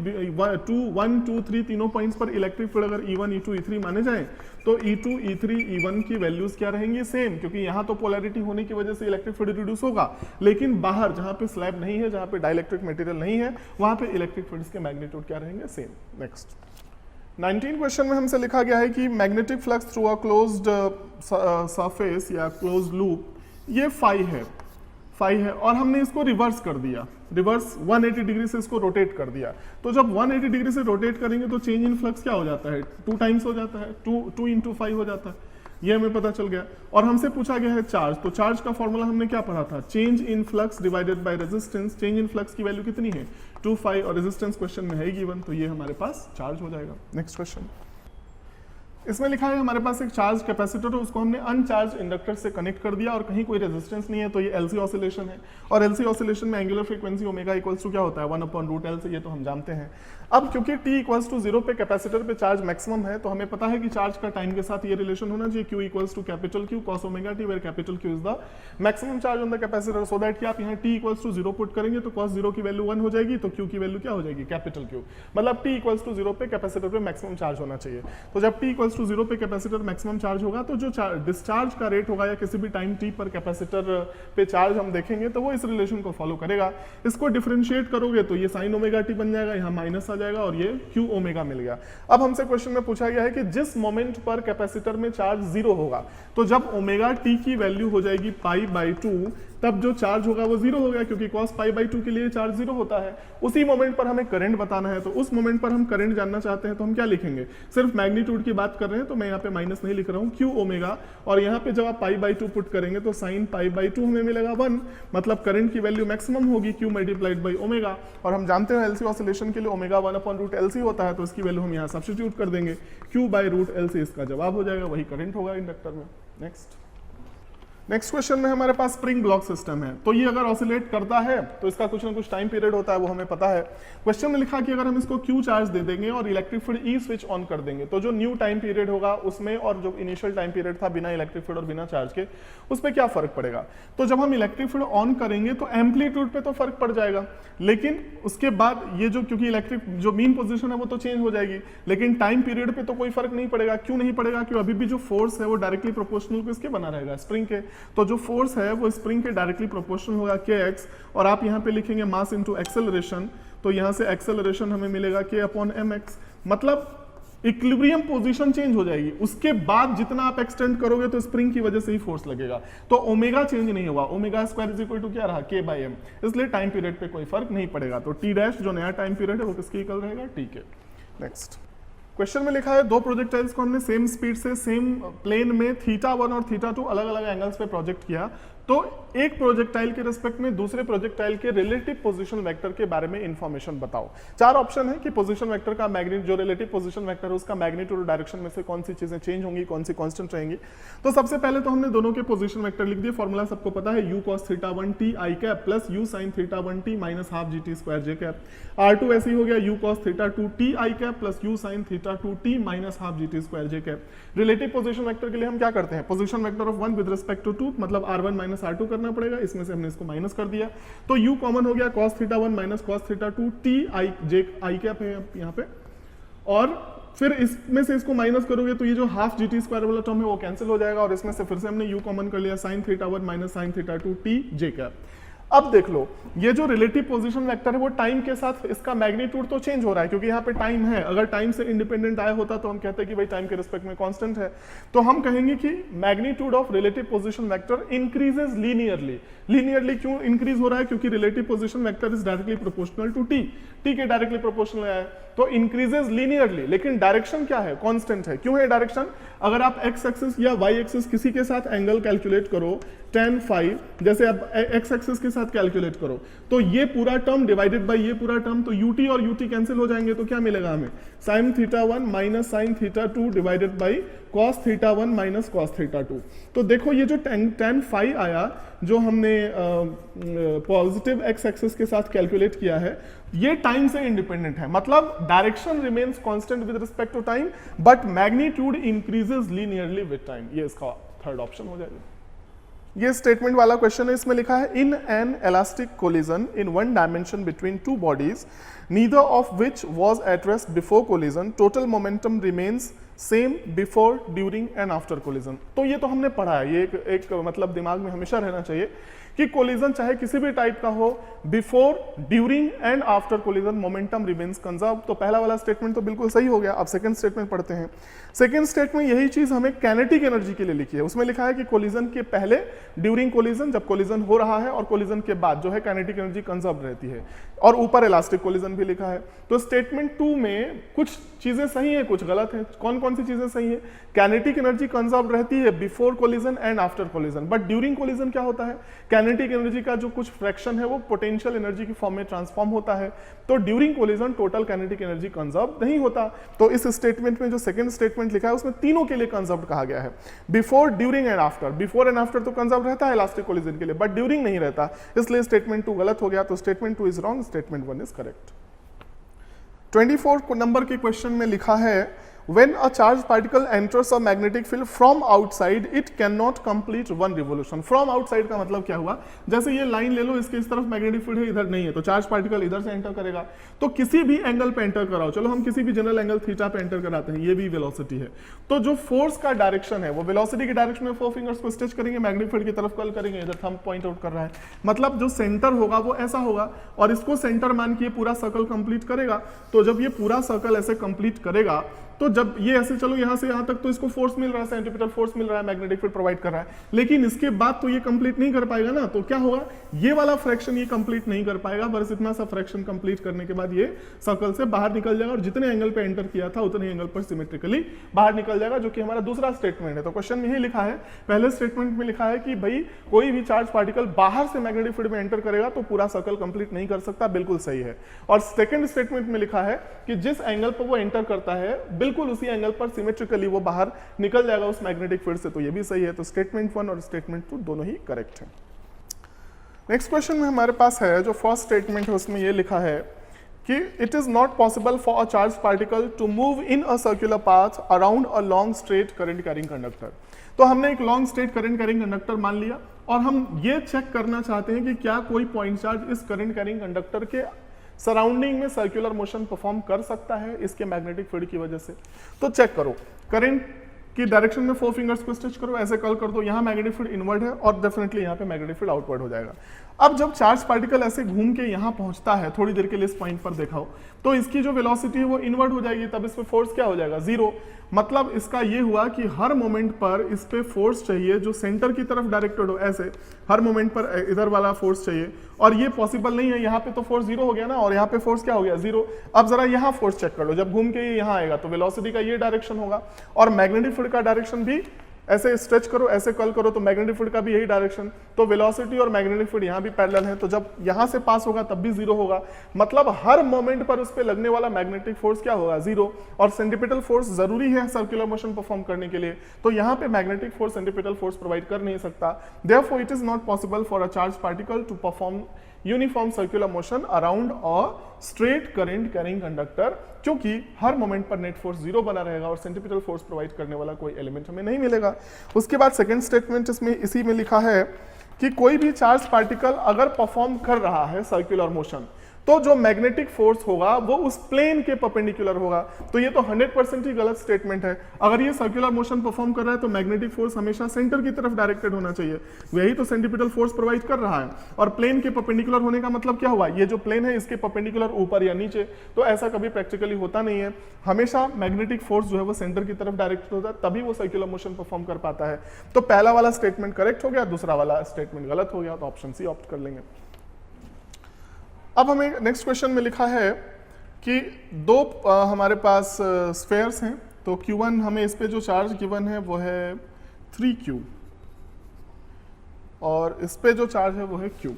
1, 2, 3 तीनों पॉइंट्स पर इलेक्ट्रिक फील्ड अगर E1, E2, E3 माने जाए तो E2, E3, E1 की वैल्यूज क्या रहेंगी? सेम, क्योंकि यहाँ तो पोलैरिटी होने की वजह से इलेक्ट्रिक फील्ड रिड्यूस होगा, लेकिन बाहर जहाँ पे स्लैब नहीं है, जहाँ पे डाइलेक्ट्रिक मटेरियल नहीं है, वहाँ पे इलेक्ट्रिक फील्ड्स के मैग्नीट्यूड क्या रहेंगे? सेम। नेक्स्ट 19 क्वेश्चन में हमसे लिखा गया है कि magnetic flux through a closed surface या क्लोज्ड लूप, ये फाई है और हमने इसको रिवर्स कर दिया, रिवर्स 180 डिग्री से इसको रोटेट कर दिया। तो जब 180 डिग्री से रोटेट करेंगे तो चेंज इन फ्लक्स क्या हो जाता है? 2 टाइम्स हो जाता है, 2 × 5 हो जाता है, ये हमें पता चल गया। और हमसे पूछा गया है चार्ज, तो चार्ज का फॉर्मूला हमने क्या पढ़ा था? Change in flux divided by resistance. Change in flux की वैल्यू कितनी है? 2, 5, और रेजिस्टेंस क्वेश्चन में है गिवन, तो ये हमारे पास चार्ज हो जाएगा। नेक्स्ट क्वेश्चन, इसमें लिखा है हमारे पास एक चार्ज कैपेसिटर है, उसको हमने अनचार्ज इंडक्टर से कनेक्ट कर दिया और कहीं कोई रेजिस्टेंस नहीं है, तो ये LC ऑसिलेशन है। और LC ऑसिलेशन में angular frequency omega equals to क्या होता है? 1/√L से, ये तो हम जानते हैं। अब क्योंकि t = 0 पे कैपेसिटर पे चार्ज मैक्सिमम है, तो हमें पता है कि चार्ज का टाइम के साथ ये रिलेशन होना चाहिए, Q = Q cos omega t, where Q is the maximum charge on the capacitor, so that कि आप यहाँ t = 0 पुट करेंगे तो cos 0 की वैल्यू 1 हो जाएगी, तो Q की वैल्यू क्या हो जाएगी? Q। मतलब t = 0 पे कैपेसिटर पे मैक्सिमम चार्ज होना चाहिए। तो जब t = 0 पे कैपेसिटर मैक्सिमम चार्ज होगा, तो जो डिस्चार्ज का रेट होगा या किसी भी टाइम t पर कैपेसिटर पे चार्ज हम देखेंगे तो वो इस रिलेशन को फॉलो करेगा। इसको डिफरेंशिएट करोगे तो ये sin ओमेगा t बन जाएगा, यहाँ माइनस आ जाएगा और ये Q ओमेगा मिल गया। अब हमसे क्वेश्चन में पूछा गया है कि जिस मोमेंट पर कैपेसिटर में चार्ज 0 होगा, तो जब ओमेगा t की वैल्यू हो जाएगी π/2, तब जो चार्ज होगा वो 0 हो गया, क्योंकि cos π/2 के लिए चार्ज 0 होता है। उसी मोमेंट पर हमें करंट बताना है, तो उस मोमेंट पर हम करंट जानना चाहते हैं, तो हम क्या लिखेंगे? सिर्फ मैग्नीट्यूड की बात कर रहे हैं तो मैं यहाँ पे माइनस नहीं लिख रहा हूँ, Q ओमेगा, और यहाँ पे जब आप π/2 पुट करेंगे तो sin π/2 हमें मिलेगा 1, मतलब करंट की वैल्यू मैक्सिमम होगी Q × ओमेगा, और हम जानते हैं LC ऑसिलेशन के लिए ओमेगा 1/√LC होता है, तो इसकी वैल्यू हम यहाँ सब्स्टिट्यूट कर देंगे, Q/√LC इसका जवाब हो जाएगा, वही करंट होगा इंडक्टर में। नेक्स्ट नेक्स्ट क्वेश्चन में हमारे पास स्प्रिंग ब्लॉक सिस्टम है, तो ये अगर ऑसिलेट करता है तो इसका कुछ ना कुछ टाइम पीरियड होता है, वो हमें पता है। क्वेश्चन में लिखा कि अगर हम इसको क्यू चार्ज दे देंगे और electric field E switch on कर देंगे तो जो न्यू टाइम पीरियड होगा उसमें और जो इनिशियल टाइम पीरियड था बिना इलेक्ट्रिक फील्ड और बिना चार्ज के, उस पर क्या फर्क पड़ेगा। तो जब हम इलेक्ट्रिक फील्ड ऑन करेंगे तो एम्पलीट्यूड पे तो फर्क पड़ जाएगा, लेकिन उसके बाद ये जो, क्योंकि इलेक्ट्रिक जो मीन पोजीशन है वो तो चेंज हो जाएगी, लेकिन टाइम पीरियड पे तो कोई फर्क नहीं पड़ेगा। क्यों नहीं पड़ेगा? क्योंकि अभी भी जो फोर्स है वो डायरेक्टली प्रोपोर्शनल किसके बना रहेगा, स्प्रिंग के। तो जो फोर्स है वो स्प्रिंग के डायरेक्टली प्रोपोर्शनल होगा kx, और आप यहाँ पे लिखेंगे मास इनटू एक्सेलरेशन, तो यहाँ से एक्सेलरेशन हमें मिलेगा k अपॉन mx, मतलब इक्विलिब्रियम पोजीशन चेंज हो जाएगी। उसके बाद जितना आप एक्सटेंड करोगे तो स्प्रिंग की वजह से ही फोर्स लगेगा, तो ओमेगा चेंज नहीं हुआ, omega square is equal to क्या रहा, k बाई m, इसलिए टाइम पीरियड पे कोई फर्क नहीं पड़ेगा। तो t डैश जो नया टाइम पीरियड है वो किसके इक्वल रहेगा, t के। नेक्स्ट क्वेश्चन में लिखा है दो प्रोजेक्टाइल्स को हमने सेम स्पीड से सेम प्लेन में θ1 और θ2 अलग अलग एंगल्स पे प्रोजेक्ट किया, तो एक प्रोजेक्टाइल के रिस्पेक्ट में दूसरे प्रोजेक्टाइल के रिलेटिव पोजीशन वेक्टर के बारे में इंफॉर्मेशन बताओ। चार ऑप्शन है कि पोजीशन वेक्टर का मैग्नीट्यूड, जो रिलेटिव पोजीशन वेक्टर है उसका मैग्नीट्यूड और डायरेक्शन में से कौन सी चीजें चेंज होंगी, कौन सी कांस्टेंट रहेंगी। तो सबसे पहले तो हमने दोनों के पोजीशन वेक्टर लिख दिए, फॉर्मूला सबको पता है, u cos θ1t i cap plus u sin θ1t minus half gt square j cap. r2 ऐसे ही हो गया u cos θ2t i cap plus u sin θ2t minus half gt square j cap. Relative position vector के लिए हम क्या करते हैं, position vector of 1 with respect to 2, मतलब r1 माइनस r2 करना पड़ेगा, इसमें से हमने इसको माइनस कर दिया, तो u कॉमन हो गया cos θ1 minus cos θ2 t i cap है यहाँ पे, और फिर इसमें से इसको माइनस करोगे तो ये जो हाफ gt स्क्वायर वाला टर्म है वो कैंसिल हो जाएगा, और इसमें से फिर से हमने u कॉमन कर लिया sin θ1 minus sin θ2 t j cap. अब देख लो ये जो रिलेटिव पोजीशन वेक्टर है वो टाइम के साथ इसका मैग्नीट्यूड तो चेंज हो रहा है, क्योंकि यहाँ पे टाइम है, अगर टाइम से इंडिपेंडेंट आया होता तो हम कहते हैं कि भाई टाइम के रिस्पेक्ट में कांस्टेंट है, तो हम कहेंगे कि magnitude of relative position vector increases linearly. Linearly क्यों इंक्रीज हो रहा है, क्योंकि relative position vector is directly proportional to t, t के डायरेक्टली प्रोपोर्शनल है, तो इंक्रीजेस लीनियरली, लेकिन डायरेक्शन क्या है, कांस्टेंट है। क्यों है डायरेक्शन, अगर आप एक्स एक्सिस या वाई एक्सिस किसी के साथ एंगल कैलकुलेट करो tan phi, जैसे आप एक्स एक्सिस के साथ कैलकुलेट करो तो ये पूरा टर्म डिवाइडेड बाय ये पूरा टर्म, तो ut और ut कैंसिल हो जाएंगे, तो क्या मिलेगा हमें sin θ1 minus sin θ2 divided by cos θ1 minus cos θ2। तो देखो ये जो tan phi आया जो हमने पॉजिटिव एक्स एक्सिस के साथ कैलकुलेट किया है, ये टाइम से इंडिपेंडेंट है, मतलब direction remains constant with respect to time but magnitude increases linearly with time. ये इसका थर्ड ऑप्शन हो जाएगा। ये स्टेटमेंट वाला क्वेश्चन है, इसमें लिखा है in an elastic collision in one dimension between two bodies neither of which was at rest before collision total momentum remains same before during and after collision. तो ये तो हमने पढ़ा है, ये एक मतलब दिमाग में हमेशा रहना चाहिए कि कोलिजन चाहे किसी भी टाइप का हो, before during and after collision momentum remains conserve. तो पहला वाला स्टेटमेंट तो बिल्कुल सही हो गया। अब सेकंड स्टेटमेंट पढ़ते हैं। सेकंड स्टेटमेंट यही चीज हमें काइनेटिक एनर्जी के लिए लिखी है, उसमें लिखा है कि कोलिजन के पहले, ड्यूरिंग कोलिजन जब कोलिजन हो रहा है, और कोलिजन के बाद जो है काइनेटिक एनर्जी कंजर्व रहती है, और ऊपर इलास्टिक कोलिजन भी लिखा है। तो स्टेटमेंट 2 में कुछ चीजें सही है, कुछ गलत है। कौन कौन सी चीजें सही है, काइनेटिक एनर्जी कंजर्व रहती है before collision and after collision, but during collision क्या होता है, काइनेटिक एनर्जी का जो कुछ फ्रैक्शन है वो पोटेंशियल एनर्जी की फॉर्म में ट्रांसफॉर्म होता है, तो during collision total kinetic energy conserve नहीं होता। तो इस स्टेटमेंट में जो सेकंड स्टेटमेंट लिखा है उसमें तीनों के लिए कंजर्व कहा गया है, before, during and after. Before and after तो कंजर्व रहता है इलास्टिक कोलिजन के लिए, बट ड्यूरिंग नहीं रहता, इसलिए स्टेटमेंट 2 गलत हो गया। तो statement 2 is wrong, statement 1 is correct. 24 number के क्वेश्चन में लिखा है when a charged particle enters a magnetic field from outside it cannot complete one revolution। from outside का मतलब क्या हुआ, जैसे ये लाइन ले लो, इसके इस तरफ मैग्नेटिक फील्ड है, इधर नहीं है, तो चार्ज पार्टिकल इधर से एंटर करेगा, तो किसी भी एंगल पे एंटर कराओ, चलो हम किसी भी जनरल एंगल थीटा पे एंटर कराते हैं, ये भी वेलोसिटी है, तो जो फोर्स का डायरेक्शन है वो वेलोसिटी के डायरेक्शन में 4 फिंगर्स को स्ट्रेच करेंगे, मैग्नेटिक फील्ड की तरफ कॉल करेंगे, इधर थंब पॉइंट आउट कर रहा है, मतलब जो सेंटर होगा वो ऐसा होगा, और इसको सेंटर मान के पूरा सर्कल कंप्लीट करेगा। तो जब ये पूरा सर्कल ऐसे कंप्लीट करेगा, तो जब ये ऐसे चलो यहां से यहां तक, तो इसको फोर्स मिल रहा है, सेंट्रीपिटल फोर्स मिल रहा है, मैग्नेटिक फील्ड प्रोवाइड कर रहा है, लेकिन इसके बाद तो ये कंप्लीट नहीं कर पाएगा ना, तो क्या होगा, ये वाला फ्रैक्शन ये कंप्लीट नहीं कर पाएगा, बस इतना सा फ्रैक्शन कंप्लीट करने के बाद ये सर्कल से बाहर निकल जाएगा, और जितने एंगल पे एंटर किया था उतने एंगल पर सिमेट्रिकली बाहर निकल जाएगा, जो कि हमारा दूसरा स्टेटमेंट है। तो क्वेश्चन में यही लिखा है, पहले स्टेटमेंट में लिखा है कि भाई कोई भी चार्ज पार्टिकल बाहर से मैग्नेटिक फील्ड में एंटर करेगा तो पूरा सर्कल कंप्लीट नहीं कर सकता, बिल्कुल सही है। और सेकंड स्टेटमेंट में लिखा है कि जिस एंगल पर वो एंटर करता है बिल्कुल उसी एंगल पर सिमेट्रिकली वो बाहर निकल जाएगा उस मैग्नेटिक फील्ड से, तो ये भी सही है। तो स्टेटमेंट 1 और स्टेटमेंट 2 दोनों ही करेक्ट है। नेक्स्ट क्वेश्चन में हमारे पास है जो फर्स्ट स्टेटमेंट है उसमें ये लिखा है कि it is not possible for a charge particle to move in a circular path around a long straight current carrying conductor. तो हमने एक long straight current carrying conductor मान लिया और हम ये चेक करना चाहते हैं कि क्या कोई पॉइंट चार्ज इस करंट कैरिंग कंडक्टर के सराउंडिंग में सर्कुलर मोशन परफॉर्म कर सकता है इसके मैग्नेटिक फील्ड की वजह से। तो चेक करो, करंट की डायरेक्शन में 4 फिंगर्स को स्ट्रेच करो, ऐसे कर्ल कर दो, यहाँ मैग्नेटिक फील्ड इनवर्ड है और डेफिनेटली यहाँ पे मैग्नेटिक फील्ड आउटवर्ड हो जाएगा। अब जब चार्ज पार्टिकल ऐसे घूम के यहाँ पहुंचता है, थोड़ी देर के लिए इस पॉइंट पर देखा हो, तो इसकी जो वेलोसिटी है वो इनवर्ड हो जाएगी, तब इस पे फोर्स क्या हो जाएगा, 0। मतलब इसका ये हुआ कि हर मोमेंट पर इस पे फोर्स चाहिए जो सेंटर की तरफ डायरेक्टेड हो, ऐसे हर मोमेंट पर इधर वाला फोर्स चाहिए, और ये पॉसिबल नहीं है। यहाँ पे तो फोर्स 0 हो गया ना, और यहाँ पे फोर्स क्या हो गया, 0। अब जरा यहाँ फोर्स चेक कर लो, जब घूम के ये यहाँ आएगा तो वेलोसिटी का ये डायरेक्शन होगा, और मैग्नेटिक फील्ड का डायरेक्शन भी ऐसे स्ट्रेच करो, ऐसे कर्ल करो तो मैग्नेटिक फील्ड का भी यही डायरेक्शन, तो वेलोसिटी और मैग्नेटिक फील्ड यहाँ भी पैरेलल है, तो जब यहाँ से पास होगा तब भी 0 होगा। मतलब हर मोमेंट पर उस पे लगने वाला मैग्नेटिक फोर्स क्या होगा, 0। और सेंट्रीपिटल फोर्स जरूरी है सर्कुलर मोशन परफॉर्म करने के लिए, तो यहाँ पे magnetic force centripetal force provide कर नहीं सकता। Therefore it is not possible for a charge particle to perform uniform circular motion around a straight current carrying conductor, क्योंकि हर मोमेंट पर नेट फोर्स 0 बना रहेगा और सेंट्रीपिटल फोर्स प्रोवाइड करने वाला कोई एलिमेंट हमें नहीं मिलेगा। उसके बाद सेकंड स्टेटमेंट इसमें इसी में लिखा है कि कोई भी चार्ज पार्टिकल अगर परफॉर्म कर रहा है सर्कुलर मोशन, तो जो मैग्नेटिक फोर्स होगा वो उस प्लेन के परपेंडिकुलर होगा। तो ये तो 100% ही गलत स्टेटमेंट है। अगर ये सर्कुलर मोशन परफॉर्म कर रहा है तो मैग्नेटिक फोर्स हमेशा सेंटर की तरफ डायरेक्टेड होना चाहिए, वही तो सेंट्रीपिटल फोर्स प्रोवाइड कर रहा है। और प्लेन के परपेंडिकुलर होने का मतलब क्या हुआ, ये जो प्लेन है इसके परपेंडिकुलर ऊपर या नीचे, तो ऐसा कभी प्रैक्टिकली होता नहीं है। हमेशा मैग्नेटिक फोर्स जो है वो सेंटर की तरफ डायरेक्टेड होता है, तभी वो सर्कुलर मोशन परफॉर्म कर पाता है। तो पहला वाला स्टेटमेंट करेक्ट हो गया, दूसरा वाला स्टेटमेंट गलत हो गया, तो ऑप्शन सी ऑप्ट कर लेंगे। अब हमें नेक्स्ट क्वेश्चन में लिखा है कि दो हमारे पास स्फेयर्स हैं, तो Q1 हमें इस पे जो चार्ज गिवन है वो है 3Q और इस पे जो चार्ज है वो है Q,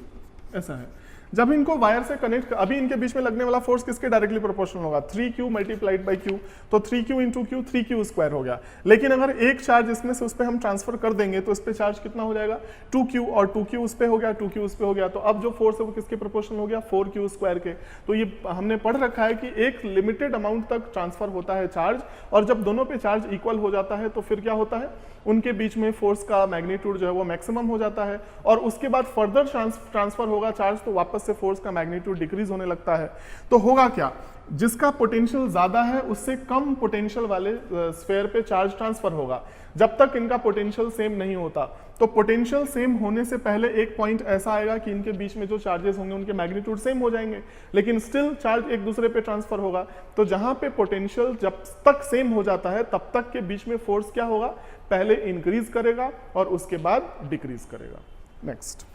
ऐसा है। जब इनको वायर से कनेक्ट, अभी इनके बीच में लगने वाला फोर्स किसके डायरेक्टली प्रोपोर्शनल होगा, 3Q मल्टीप्लाइड बाई Q, तो 3Q into Q 3Q square हो गया। लेकिन अगर एक चार्ज इसमें से उस पर हम ट्रांसफर कर देंगे तो इस पे चार्ज कितना हो जाएगा, 2Q, और 2Q उस पे हो गया, 2Q उस पे हो गया, तो अब जो फोर्स है वो किसके प्रोपोर्शनल हो गया, 4Q स्क्वायर के। तो ये हमने पढ़ रखा है कि एक लिमिटेड अमाउंट तक ट्रांसफर होता है चार्ज, और जब दोनों पे चार्ज इक्वल हो जाता है तो फिर क्या होता है, उनके बीच में फोर्स का मैग्नीट्यूड जो है वो मैक्सिमम हो जाता है, और उसके बाद फर्दर ट्रांसफर होगा चार्ज तो वापस से फोर्स का मैग्नीट्यूड डिक्रीज होने लगता है। तो होगा क्या, जिसका पोटेंशियल ज्यादा है उससे कम पोटेंशियल वाले स्फेयर पे चार्ज ट्रांसफर होगा, जब तक इनका पोटेंशियल सेम नहीं होता। तो पोटेंशियल सेम होने से पहले एक पॉइंट ऐसा आएगा कि इनके बीच में जो चार्जेस होंगे उनके मैग्नीट्यूड सेम हो जाएंगे, लेकिन स्टिल चार्ज एक दूसरे पे ट्रांसफर होगा। तो जहां पे पोटेंशियल जब तक सेम हो जाता है तब तक के बीच में फोर्स क्या होगा, पहले इंक्रीज करेगा और उसके बाद डिक्रीज करेगा। नेक्स्ट,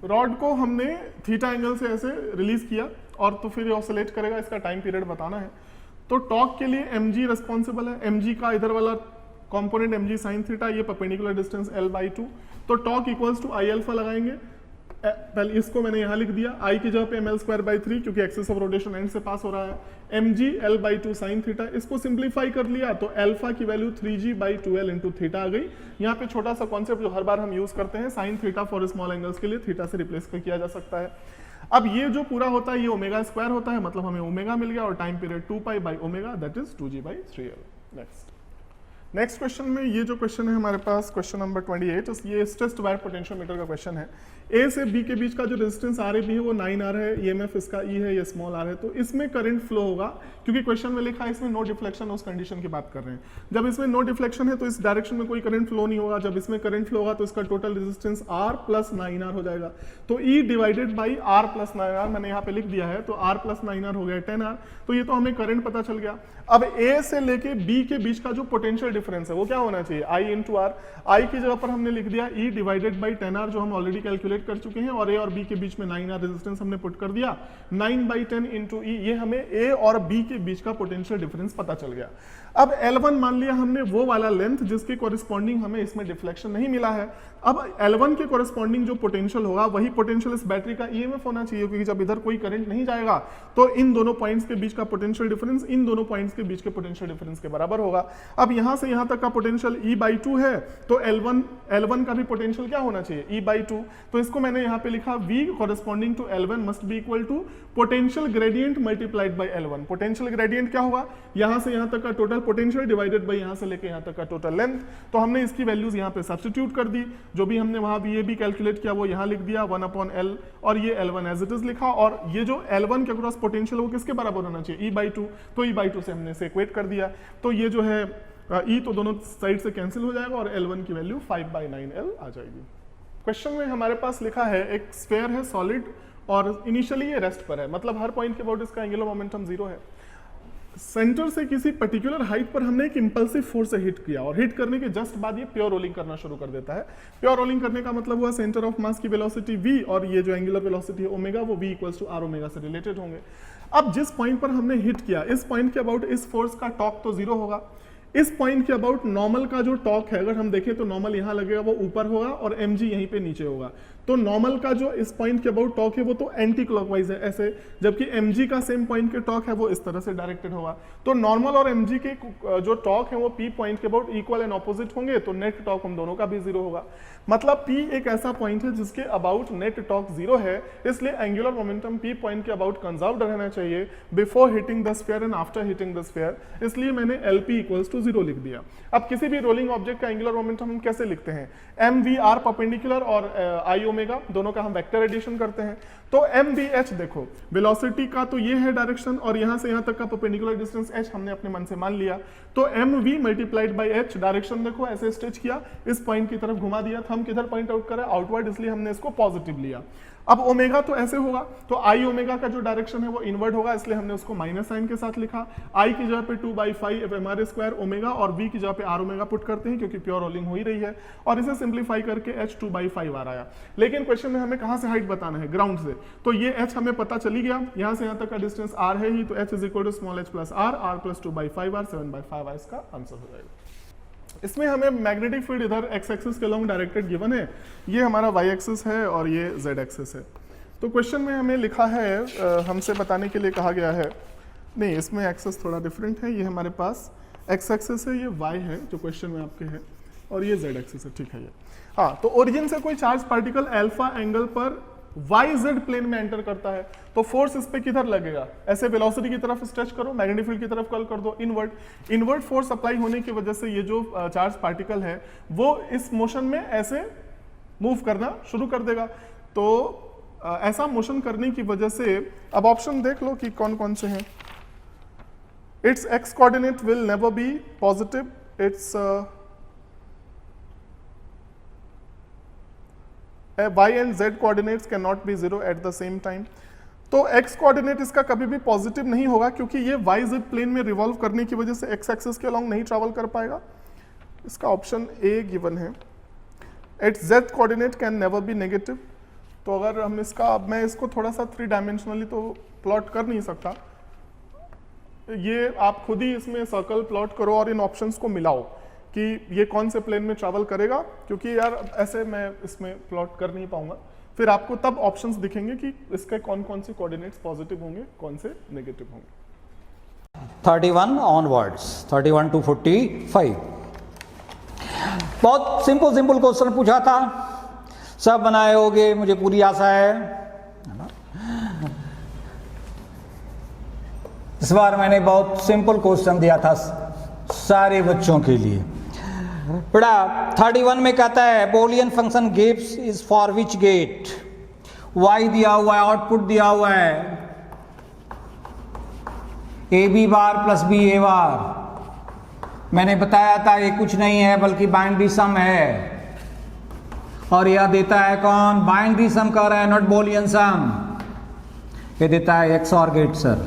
रॉड को हमने थीटा एंगल से ऐसे रिलीज किया और तो फिर ऑसिलेट करेगा, इसका टाइम पीरियड बताना है। तो टॉर्क के लिए mg रिस्पॉन्सिबल है, mg का इधर वाला कंपोनेंट mg sin थीटा, ये परपेंडिकुलर डिस्टेंस l/2, तो torque equals to I alpha लगाएंगे। पहले इसको मैंने यहाँ लिख दिया, I की जगह पे ml²/3 क्योंकि एक्सिस ऑफ रोटेशन एंड से पास हो रहा है, mg l/2 sin थीटा, इसको सिंप्लीफाई कर लिया तो अल्फा की वैल्यू 3g/2l इंटू थीटा आ गई। यहाँ पे छोटा सा कॉन्सेप्ट जो हर बार हम यूज करते हैं, sine theta for small angles के लिए थीटा से रिप्लेस किया जा सकता है। अब ये जो पूरा होता है ये ओमेगा स्क्वायर होता है, मतलब हमें ओमेगा मिल गया, और time period 2π/ω that is 2g/3l। Next question में ये जो क्वेश्चन है हमारे पास क्वेश्चन नंबर 28, ये स्ट्रेस्ड वायर पोटेंशियोमीटर का क्वेश्चन है। ए से बी के बीच का जो रेजिस्टेंस आर ए बी है वो 9R है, ईएमएफ इसका ई है, ये स्मॉल आर है। तो इसमें करंट फ्लो होगा, क्योंकि क्वेश्चन में लिखा है इसमें नो डिफ्लेक्शन, उस कंडीशन की बात कर रहे हैं। जब इसमें नो डिफ्लेक्शन है तो इस डायरेक्शन में कोई करंट फ्लो नहीं होगा, जब इसमें करंट फ्लो होगा तो इसका टोटल रेजिस्टेंस R + 9R हो जाएगा। तो E divided by R + 9R मैंने यहाँ पे लिख दिया है, तो R + 9R हो गया 10R। तो ये तो हमें करंट पता चल गया। अब A से लेके B के बीच का जो पोटेंशियल डिफरेंस है वो क्या होना चाहिए, I इंटू आर। आई की जगह पर हमने लिख दिया E डिवाइडेड बाई 10R जो हम ऑलरेडी कैलकुलेट कर चुके हैं, और A और B के बीच में 9R रेजिस्टेंस हमने पुट कर दिया, 9/10 इंटू E, ये हमें A और B के बीच का पोटेंशियल डिफरेंस पता चल गया। अब L1 मान लिया हमने वो वाला लेंथ जिसके कोरिस्पॉन्डिंग हमें इसमें डिफ्लेक्शन नहीं मिला है। अब L1 के कोरिस्पॉन्डिंग जो पोटेंशियल होगा वही पोटेंशियल इस बैटरी का EMF होना चाहिए, क्योंकि जब इधर कोई करंट नहीं जाएगा तो इन दोनों पॉइंट्स के बीच का पोटेंशियल डिफरेंस इन दोनों पॉइंट्स के बीच के पोटेंशियल डिफरेंस के बराबर होगा। अब यहां से यहां तक का पोटेंशियल E/2 है, तो L1 का भी पोटेंशियल क्या होना चाहिए, E/2। तो इसको मैंने यहां पे लिखा V corresponding to L1 must be equal to potential gradient multiplied by L1। Potential gradient क्या होगा, यहां से यहां तक का टोटल पोटेंशियल डिवाइडेड बाय यहां से लेके यहां तक का टोटल लेंथ। तो हमने इसकी वैल्यूज यहां पे सब्स्टिट्यूट कर दी, जो भी हमने वहां VAB कैलकुलेट किया वो यहां लिख दिया 1/L, और ये L1 एज इट इज लिखा, और ये जो L1 के अक्रॉस पोटेंशियल वो किसके बराबर होना चाहिए, E/2। तो E/2 से हमने इसे इक्वेट कर दिया, तो ये जो है E तो दोनों साइड से कैंसिल हो जाएगा और L1 की वैल्यू 5/9L आ जाएगी। क्वेश्चन में हमारे पास लिखा है एक स्फीयर है सॉलिड और इनिशियली ये रेस्ट पर है, मतलब हर पॉइंट के अबाउट इसका एंगुलर मोमेंटम 0 है। सेंटर से किसी पर्टिकुलर हाइट पर हमने एक इंपल्सिव फोर्स से हिट किया, और हिट करने के जस्ट बाद ये प्योर रोलिंग करना शुरू कर देता है। प्योर रोलिंग करने का मतलब हुआ सेंटर ऑफ मास की वेलोसिटी v और ये जो एंगुलर वेलोसिटी है ओमेगा वो v equals to r omega से रिलेटेड होंगे। अब जिस पॉइंट पर हमने हिट किया इस पॉइंट के अबाउट इस फोर्स का टॉर्क तो 0 होगा। इस पॉइंट के अबाउट नॉर्मल का जो टॉर्क है अगर हम देखें तो नॉर्मल यहां लगेगा वो ऊपर होगा और mg यहीं पे नीचे होगा। तो नॉर्मल का जो इस पॉइंट के अबाउट टॉर्क है वो तो एंटी क्लॉकवाइज है ऐसे, जबकि mg का सेम पॉइंट के टॉर्क है वो इस तरह से डायरेक्टेड होगा। तो नॉर्मल और mg के जो टॉर्क है वो p पॉइंट के अबाउट इक्वल एंड ऑपोजिट होंगे, तो नेट टॉर्क हम दोनों का भी 0 होगा। मतलब p एक ऐसा पॉइंट है जिसके अबाउट नेट टॉर्क 0 है, इसलिए एंगुलर मोमेंटम p पॉइंट के अबाउट कंजर्व्ड रहना चाहिए before hitting the sphere and after hitting the sphere, इसलिए मैंने LP इक्वल्स टू 0 लिख दिया। अब किसी भी रोलिंग ऑब्जेक्ट का एंगुलर मोमेंटम हम कैसे लिखते हैं, mvr परपेंडिकुलर और I ओमेगा दोनों का हम वेक्टर एडिशन करते हैं। तो mvh देखो वेलोसिटी का तो ये है डायरेक्शन और यहां से यहां तक का परपेंडिकुलर डिस्टेंस h हमने अपने मन से मान लिया, तो mv multiplied by h direction देखो ऐसे स्ट्रेच किया, इस पॉइंट की तरफ घुमा दिया, हम किधर पॉइंट आउट करें आउटवर्ड, इसलिए हमने इसको पॉजिटिव लिया। अब ओमेगा तो ऐसे होगा, तो आई ओमेगा का जो डायरेक्शन है वो इनवर्ड होगा, इसलिए हमने उसको माइनस साइन के साथ लिखा। आई की जगह पे 2/5 mr स्क्वायर ओमेगा और v की जगह पे r ओमेगा पुट करते हैं क्योंकि प्योर रोलिंग हो ही रही है, और इसे सिंप्लीफाई करके h 2/5 आ रहा है। लेकिन क्वेश्चन में हमें कहां से हाइट बताना है, ग्राउंड से, तो ये h हमें पता चली गया, यहां से यहां तक का डिस्टेंस r है ही, तो h is equal to small h plus r plus 2/5r 7/5r इसका आंसर हो जाएगा। इसमें हमें मैग्नेटिक फील्ड इधर x एक्सिस के लॉन्ग डायरेक्टेड गिवन है, ये हमारा y एक्सिस है और ये z एक्सिस है। तो क्वेश्चन में हमें लिखा है, हमसे बताने के लिए कहा गया है, नहीं इसमें एक्सिस थोड़ा डिफरेंट है, ये हमारे पास x एक्सिस है, ये y है जो क्वेश्चन में आपके है, और ये z एक्सिस है, ठीक है ये। हाँ, तो ओरिजिन से कोई चार्ज पार्टिकल अल्फा एंगल पर YZ प्लेन में एंटर करता है, तो फोर्स इस पे किधर लगेगा, ऐसे वेलोसिटी की तरफ स्ट्रेच करो, मैग्नेटिक फील्ड की तरफ कॉल कर दो इनवर्ट फोर्स अप्लाई होने की वजह से ये जो चार्ज पार्टिकल है वो इस मोशन में ऐसे मूव करना शुरू कर देगा। तो ऐसा मोशन करने की वजह से अब ऑप्शन देख लो कि कौन कौन से हैं। It's x coordinate will never be positive, it's y and z coordinates cannot be 0 at the same time। तो x कोऑर्डिनेट इसका कभी भी पॉजिटिव नहीं होगा क्योंकि ये yz प्लेन में रिवॉल्व करने की वजह से x एक्सिस के अलोंग नहीं ट्रैवल कर पाएगा, इसका ऑप्शन ए गिवन है। It's z coordinate can never be negative, तो अगर हम इसका, अब मैं इसको थोड़ा सा 3 डायमेंशनली तो प्लॉट कर नहीं सकता, ये आप खुद ही इसमें सर्कल प्लॉट करो और इन ऑप्शंस को मिलाओ कि ये कौन से प्लेन में ट्रैवल करेगा, क्योंकि यार ऐसे मैं इसमें प्लॉट कर नहीं पाऊंगा, फिर आपको तब ऑप्शंस दिखेंगे कि इसके कौन कौन से कोऑर्डिनेट्स पॉजिटिव होंगे कौन से नेगेटिव होंगे। 31 ऑनवर्ड्स, 31 to 45। बहुत सिंपल क्वेश्चन पूछा था, सब बनाए होगे मुझे पूरी आशा है ना। इस बार मैंने बहुत सिंपल क्वेश्चन दिया था सारे बच्चों के लिए। बड़ा 31 में कहता है Boolean function gives is for which gate, y दिया हुआ है, आउटपुट दिया हुआ है AB bar plus BA bar. मैंने बताया था ये कुछ नहीं है बल्कि बाइनरी सम है, और यह देता है कौन, बाइनरी सम कह रहा है, नॉट बोलियन सम। ये देता है एक्स और गेट सर,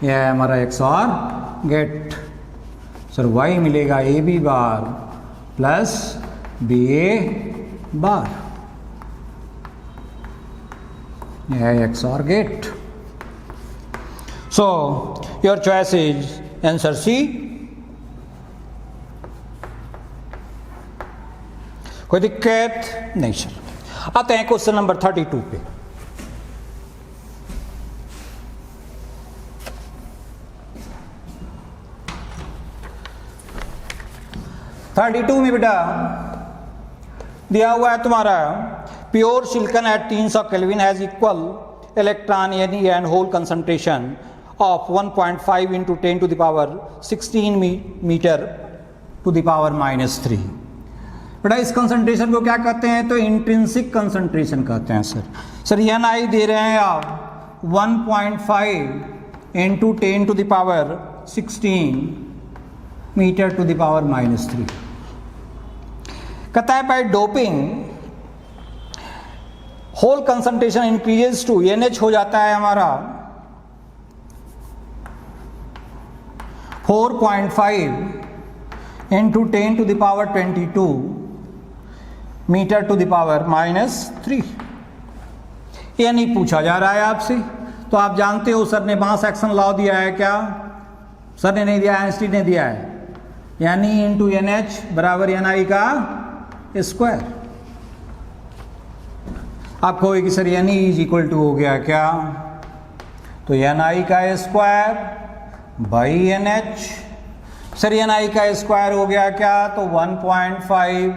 यह है हमारा एक्स और गेट। सर वाई मिलेगा A B bar plus B A bar, यह है एक्स और gate. So your choice is answer C. कोई दिक्कत नहीं। चलो आते हैं क्वेश्चन नंबर 32 पे। में बेटा दिया हुआ है तुम्हारा pure silicon at 300 kelvin has equal electron यानी and hole concentration of 1.5 into 10 to the power 16 metre to the power -3। बेटा इस कंसंट्रेशन को क्या कहते हैं? तो इंट्रिंसिक कंसंट्रेशन कहते हैं सर। सर एन आई दे रहे हैं आप 1.5 into 10 to the power 16 metre to the power -3। कहता है by doping hole concentration increases to NH हो जाता है हमारा 4.5 into 10 to the power 22 metre to the power -3। ये नहीं पूछा जा रहा है आपसे, तो आप जानते हो सर ने मास एक्शन लॉ दिया है क्या? सर ने नहीं दिया, आइंस्टीन ने दिया है, यानी इंटू NH बराबर NI का स्क्वायर। आप कहोगे कि sir NE is equal to हो गया क्या? तो NI का square by NH। Sir NI का स्क्वायर हो गया क्या? तो 1.5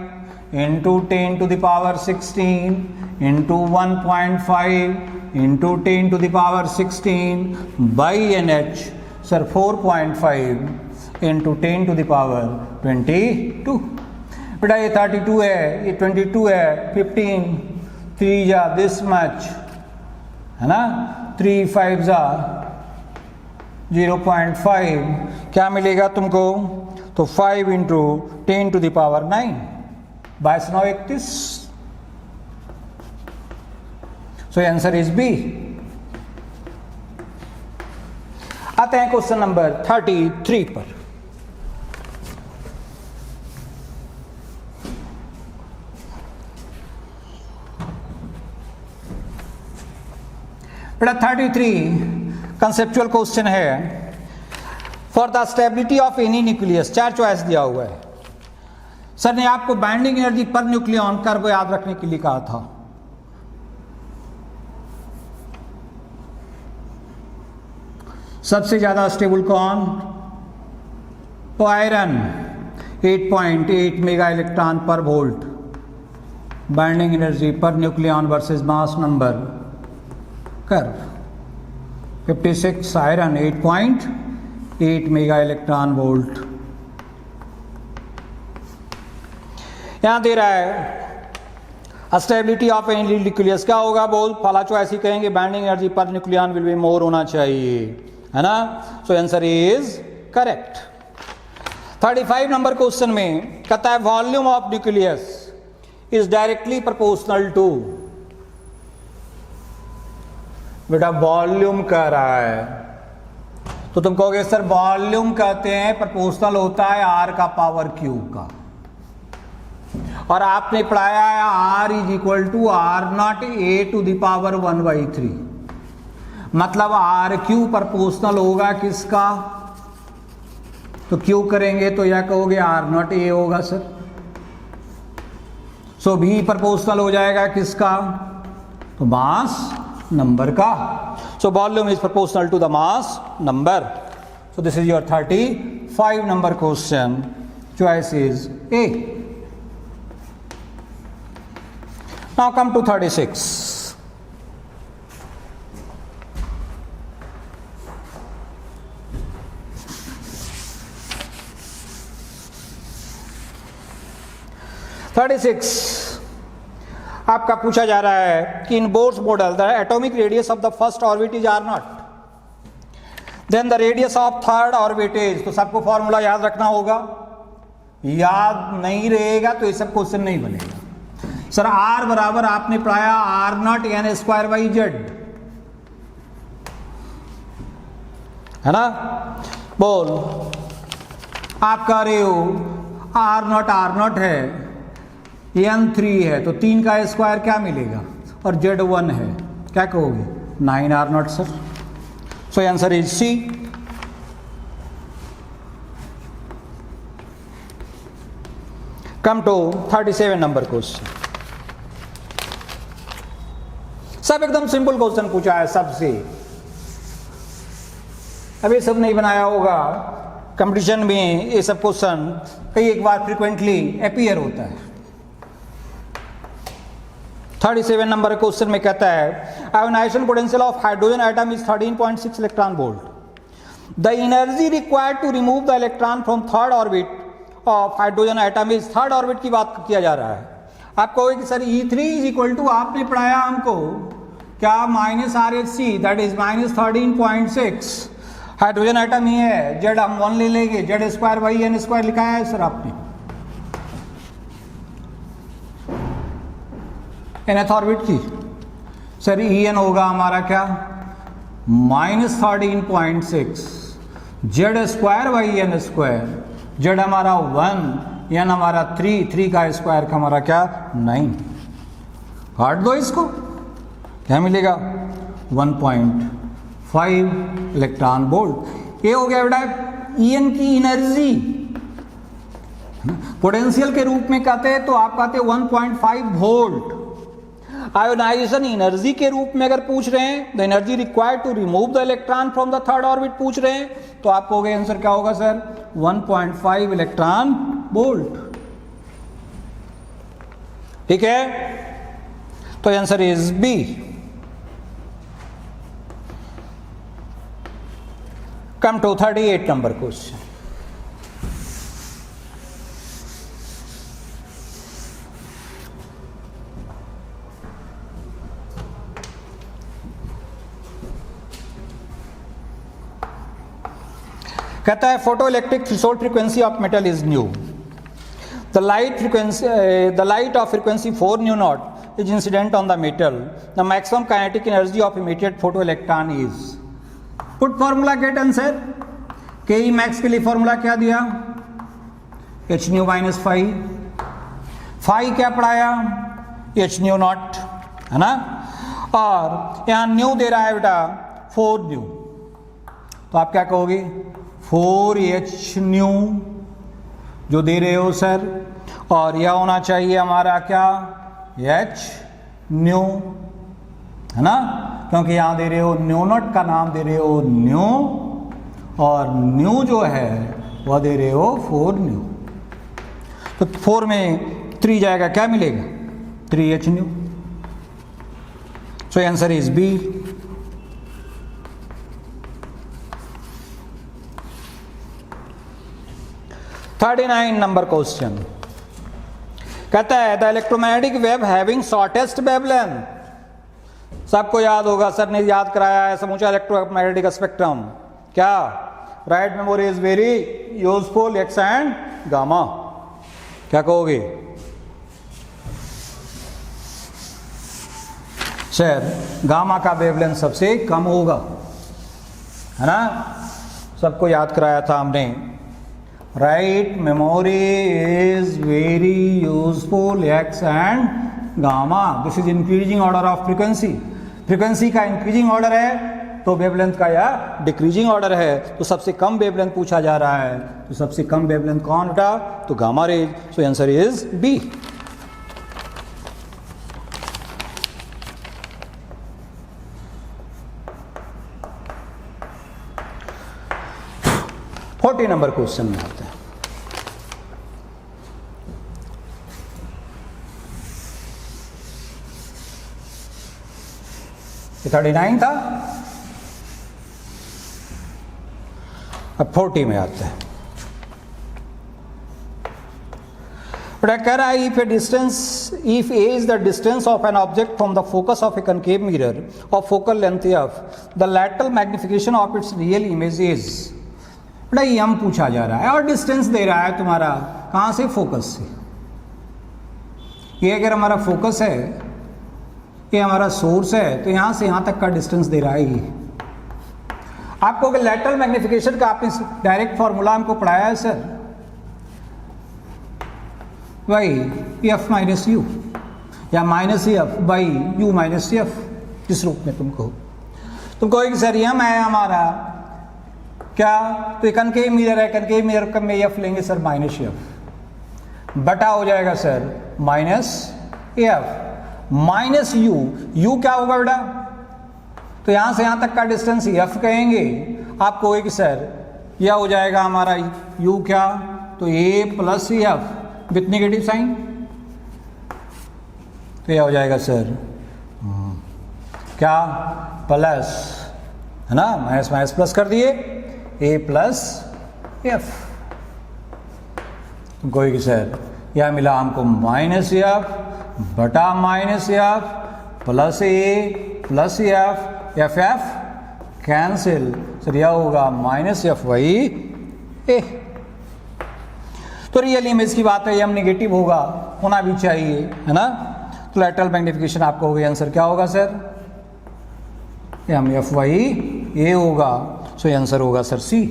into 10 to the power 16 into 1.5 into 10 to the power 16 by NH। Sir 4.5 into 10 to the power 22। बेटा ये 32 है, ये 22 है, 15 3 जा दिस मच है ना, 3 5 जा 0.5, क्या मिलेगा तुमको? तो 5 into 10 to the power 9 22 9 31। So answer is B. आते हैं क्वेश्चन नंबर 33 पर। बेटा 33 कंसेप्चुअल क्वेश्चन है। For the stability of any nucleus, 4 choice दिया हुआ है। सर ने आपको binding energy per nucleon curve को याद रखने के लिए कहा था। सबसे ज्यादा स्टेबल कौन? तो आयरन 8.8 मेगा इलेक्ट्रॉन पर volt binding energy per nucleon versus mass number curve. 56 iron 8.8 mega electron volt. यहां दे रहा है स्टेबिलिटी ऑफ एनी न्यूक्लियस, क्या होगा? बोल फला चॉइस ही कहेंगे binding energy per nucleon will be more होना चाहिए, है ना। So answer is correct. 35 number question में कहता है volume of nucleus is directly proportional to. बेटा वॉल्यूम कह रहा है तो तुम कहोगे सर वॉल्यूम कहते हैं प्रोपोर्शनल होता है R का पावर Q का, और आपने पढ़ाया है R is equal to R0 A to the power 1/3। मतलब RQ प्रोपोर्शनल होगा किसका? तो Q करेंगे तो यह कहोगे R0 A होगा सर। सो V प्रोपोर्शनल हो जाएगा किसका? तो मास नंबर का। So volume is proportional to the mass number. So this is your 35 number question. Choice is A। Now come to 36। आपका पूछा जा रहा है कि in Bohr's model the atomic radius of the first orbit is R0, then the radius of third orbit is. तो सबको formula याद रखना होगा, याद नहीं रहेगा तो ये सब क्वेश्चन नहीं बनेगा। सर R बराबर आपने पढ़ाया R0 n² बाई जेड। है ना। बोल, आप कह रहे हो R0 है, N3 है, तो 3 का स्क्वायर क्या मिलेगा, और Z1 है, क्या कहोगे, 9R0 sir. So answer is C. Come to 37 number question. सब एकदम सिंपल क्वेश्चन पूछा है सबसे। अभी सब नहीं बनाया होगा, कंपटीशन में ये सब क्वेश्चन कई एक बार फ्रीक्वेंटली अपीयर होता है। 37 नंबर क्वेश्चन में कहता है ionization potential of hydrogen atom is 13.6 electron volt. The energy required to remove the electron from third orbit of hydrogen atom is, third orbit की बात किया जा रहा है। आप कहोगे कि sir E3 is equal to, आपने पढ़ाया हमको क्या, -RHC that is -13.6। Hydrogen atom ही है, जेड हम 1 ले लेंगे, Z2/N2 लिखा है सर आपने। nth ऑर्बिट की सर En होगा हमारा क्या, -13.6 Z2/N2। जेड हमारा 1, N हमारा 3 का स्क्वायर का हमारा क्या 9। काट दो इसको, क्या मिलेगा 1.5 इलेक्ट्रॉन वोल्ट। ये हो गया बेटा En की एनर्जी, पोटेंशियल के रूप में कहते हैं तो आप कहते हैं 1.5 वोल्ट। आयोनाइजेशन एनर्जी के रूप में अगर पूछ रहे हैं, the energy required to remove the electron from the third orbit पूछ रहे हैं, तो आप कहोगे आंसर क्या होगा सर 1.5 इलेक्ट्रॉन वोल्ट। ठीक है, तो answer is B. Come to 38 number question. कहता है photo electric threshold frequency of metal is nu. The light of frequency 4 nu naught is incident on the metal. The maximum kinetic energy of immediate photo electron is. Put formula get answer. K E max के लिए formula क्या दिया, h new minus phi क्या पढ़ाया, h new not, है ना। और यहाँ न्यू दे रहा है बेटा 4 न्यू, तो आप क्या कहोगे 4h न्यू जो दे रहे हो सर, और यह होना चाहिए हमारा क्या h न्यू, है ना, क्योंकि यहाँ दे रहे हो न्यू नॉट का नाम दे रहे हो न्यू, और न्यू जो है वह दे रहे हो 4 न्यू। तो 4 में 3 जाएगा, क्या मिलेगा 3h nu. So answer is B. $39 number question कहता है the electromagnetic wave having shortest wavelength. सबको याद होगा, सर ने याद कराया है समूचा इलेक्ट्रोमैग्नेटिक स्पेक्ट्रम। क्या, right memory is very useful, X and gamma. क्या कहोगे सर, गामा का वेवलेंथ सबसे कम होगा, है ना, सबको याद कराया था हमने। Right memory is very useful, X and gamma. This is increasing order of frequency. Frequency का इंक्रीजिंग ऑर्डर है तो वेवलेंथ का या डिक्रीजिंग ऑर्डर है, तो सबसे कम वेवलेंथ पूछा जा रहा है, तो सबसे कम वेवलेंथ कौन बेटा, तो gamma rays. So answer is B. Forty number question में आते हैं। ये 39 था, अब 40 में आते हैं। बट कह रहा है if A is the distance of an object from the focus of A concave mirror of focal length F, the lateral magnification of its real image is. बड़ा यम पूछा जा रहा है और डिस्टेंस दे रहा है तुम्हारा, कहाँ से, फोकस से। ये अगर हमारा फोकस है, ये हमारा सोर्स है, तो यहाँ से यहाँ तक का डिस्टेंस दे रहा है ये। आपको लैटरल मैग्निफिकेशन का आपने डायरेक्ट फॉर्मूला हमको पढ़ाया है sir, Y F minus U या minus F by U minus F, जिस रूप में तुम कहोगे सर यम है हमारा क्या, तो ये कनकेव मिरर है, कनकेव मिरर का में एफ लेंगे सर माइनस एफ, बटा हो जाएगा sir minus F minus you, you क्या होगा बेटा, तो यहां से यहां तक का डिस्टेंस एफ कहेंगे, आप कहोगे कि सर यह हो जाएगा हमारा यू क्या, तो A plus F with negative sign, तो यह हो जाएगा सर क्या प्लस, है ना, माइनस माइनस प्लस कर दिए, ए प्लस एफ, तुम कहोगे सर यह मिला हमको माइनस एफ बटा minus F plus A plus F, F F cancel, sir यह होगा माइनस एफ वाई ए। तो रियल इमेज की बात है, एम नेगेटिव होना भी चाहिए, है ना, तो लैटरल मैग्निफिकेशन आपको हो गया, आंसर क्या होगा sir, M F Y A होगा, सो आंसर होगा सर सी।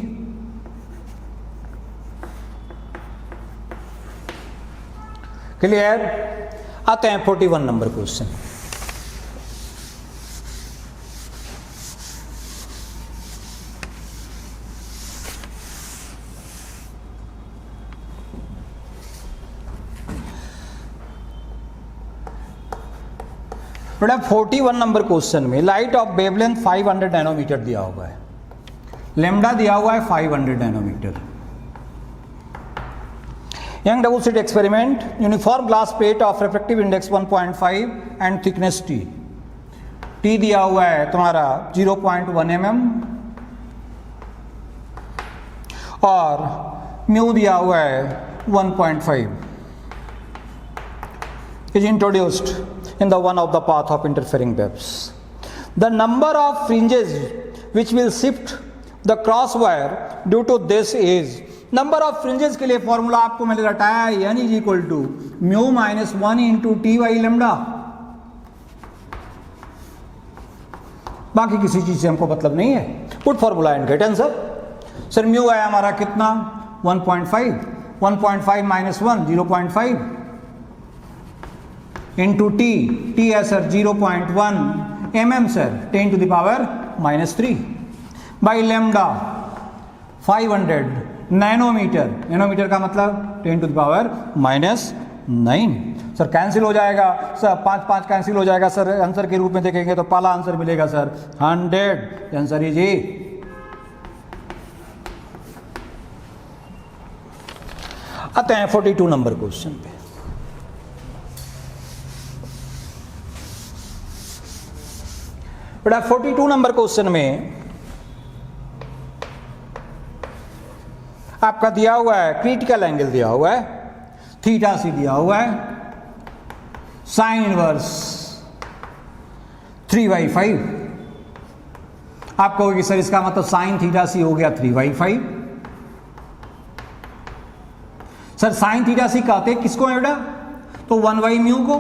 क्लियर। आते हैं 41 नंबर क्वेश्चन। बेटा 41 नंबर क्वेश्चन में लाइट ऑफ वेवलेंथ 500 नैनोमीटर दिया हुआ है, लेमडा दिया हुआ है 500 nanometre. Young double slit experiment, uniform glass plate of refractive index 1.5 and thickness t, t दिया हुआ है तुम्हारा 0.1 mm और म्यू दिया हुआ है 1.5, is introduced in the one of the path of interfering waves. The number of fringes which will shift the cross wire due to this is, number of fringes के लिए फॉर्मूला आपको मैंने रटाया है, n is equal to mu minus 1 into t by lambda, बाकी किसी चीज से हमको मतलब नहीं है। Put formula and get answer. Sir mu है हमारा कितना 1.5, 1.5 माइनस 1 0.5 इंटू टी, टी है sir 0.1 mm sir 10 to the power -3 by lambda 500 nanometre, nanometre का मतलब 10 to the power -9। Sir cancel हो जाएगा सर, 5 कैंसिल हो जाएगा सर, आंसर के रूप में देखेंगे तो पहला आंसर मिलेगा सर 100, आंसर इज ए। आते हैं 42 नंबर क्वेश्चन पे। बेटा 42 नंबर क्वेश्चन में आपका दिया हुआ है क्रिटिकल एंगल दिया हुआ है, थीटा सी दिया हुआ है, साइन इनवर्स 3/5। आप कहोगे सर इसका मतलब साइन थीटा सी हो गया 3/5। सर साइन थीटा सी कहते किसको है बेटा, तो 1/μ को,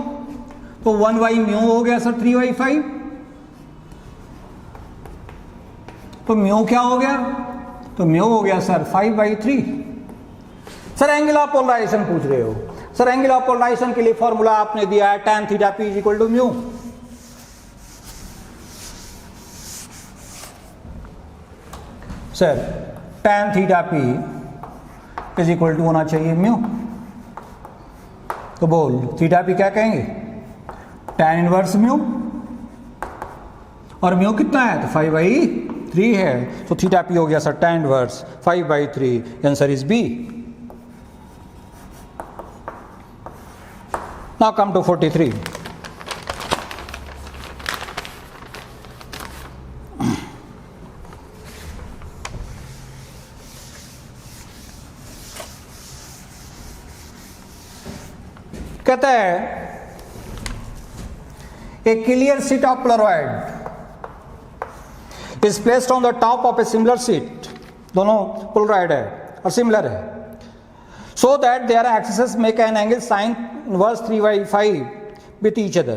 तो 1/μ हो गया सर 3/5, तो म्यू क्या हो गया, तो म्यू हो गया sir 5/3। Sir angle of polarization पूछ रहे हो, सर एंगल ऑफ पोलराइजेशन के लिए फॉर्मूला आपने दिया है tan theta p is equal to mu. Sir tan theta p is equal to होना चाहिए म्यू, तो बोल थीटा p क्या कहेंगे, tan इनवर्स म्यू, और म्यू कितना है तो 5/3 है, तो थीटा p हो गया sir tan inverse 5/3, answer is B. Now come to 43. कहता है a clear sheet of Polaroid is placed on the top of a similar sheet, दोनों Polaroid है और similar है, so that their axes make an angle sin inverse 3/5 with each other.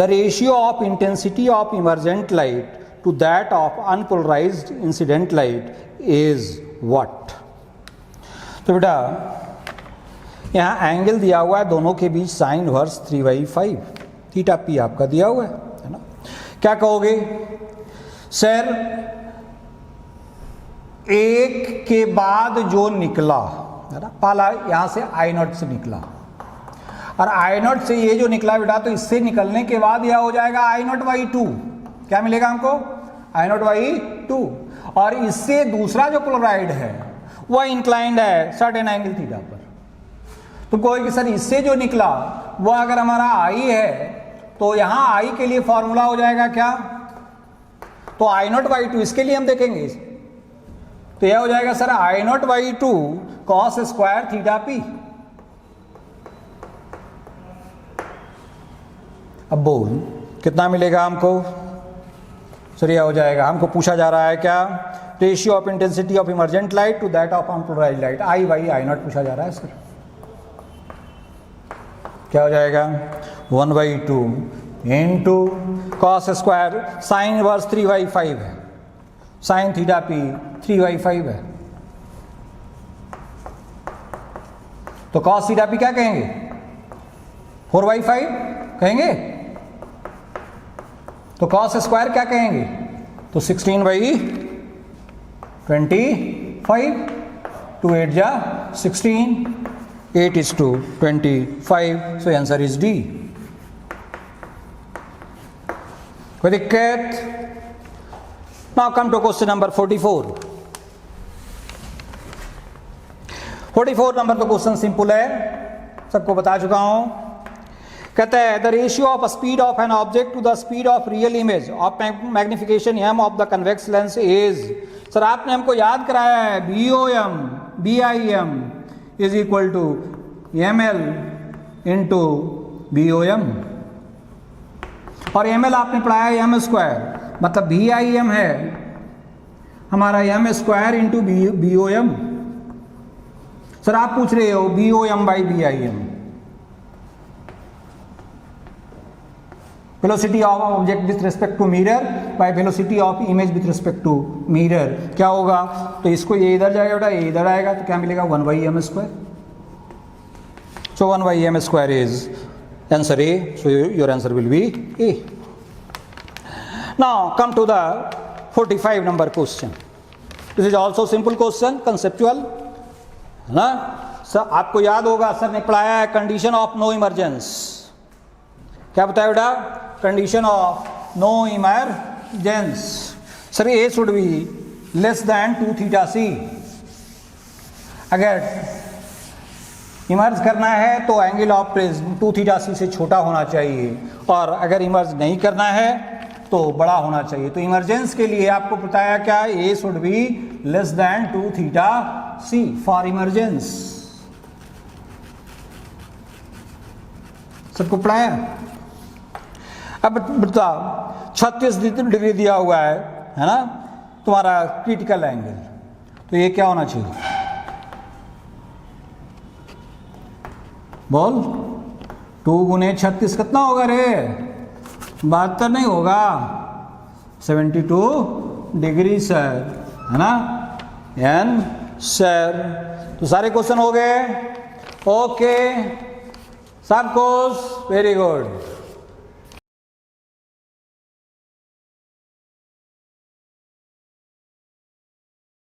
The ratio of intensity of emergent light to that of unpolarized incident light is what? तो बेटा यहाँ angle दिया हुआ है दोनों के बीच साइन इनवर्स 3/5, थीटा पी आपका दिया हुआ है ना। क्या कहोगे सर, एक के बाद जो निकला है ना, पहला यहां से आई नॉट से निकला और आई नॉट से ये जो निकला बेटा, तो इससे निकलने के बाद यह हो जाएगा आई नॉट बाई 2। क्या मिलेगा हमको? आई नॉट बाई 2। और इससे दूसरा जो क्लोराइड है वह इंक्लाइंड है सर्टेन एंगल थीटा पर। तो कोई कि सर इससे जो निकला वह अगर हमारा आई है तो यहां आई के लिए फॉर्मूला हो जाएगा क्या? तो आई नॉट बाई 2, इसके लिए हम देखेंगे। तो यह हो जाएगा sir I not by 2 cos square theta P. अब बोल कितना मिलेगा हमको? सर यह हो जाएगा, हमको पूछा जा रहा है क्या, ratio of intensity of emergent light to that of unpolarized light, I by I naught पूछा जा रहा है सर। क्या हो जाएगा 1/2 into cos square sine inverse 3/5 है, साइन थीटा पी 3/5 है। तो कॉस थीटा पी क्या कहेंगे? 4/5 कहेंगे। तो कॉस स्क्वायर क्या कहेंगे? तो 16/25, 2 8 जा 16, 8 is to 25, so answer is D। कोई दिक्कत? Now come to question number 44। 44 number तो क्वेश्चन सिंपल है, सबको बता चुका हूं। कहता है the ratio of speed of an object to the speed of real image of magnification M of the convex lens is. Sir आपने हमको याद कराया है BIM is equal to ML into BOM, और ML आपने पढ़ाया है M स्क्वायर, मतलब BIM है हमारा M square into BOM। Sir आप पूछ रहे हो BOM by BIM, velocity of object with respect to mirror by velocity of image with respect to mirror. क्या होगा? तो इसको ये इधर जाएगा बेटा, ये इधर आएगा, तो क्या मिलेगा 1/m square. So 1/m square is answer A, so your answer will be A. Now come to the 45 number question. This is also simple question, conceptual है ना। सर आपको याद होगा सर ने पढ़ाया है कंडीशन ऑफ नो इमरजेंस। क्या बताया बेटा? Condition of no emergence. Sir A should be less than 2 theta C. अगर इमर्ज करना है तो angle of prism 2 theta C से छोटा होना चाहिए, और अगर इमर्ज नहीं करना है तो बड़ा होना चाहिए। तो इमरजेंस के लिए आपको बताया क्या, A should be less than 2 theta C for emergence. सबको पढ़ाया? अब बताओ 36 डिग्री दिया हुआ है ना तुम्हारा क्रिटिकल एंगल, तो ये क्या होना चाहिए? बोल 2 गुने 36 कितना होगा रे? 72 नहीं होगा, 72 डिग्री सर, है ना एन सर। तो सारे क्वेश्चन हो गए, ओके सब कुछ वेरी गुड।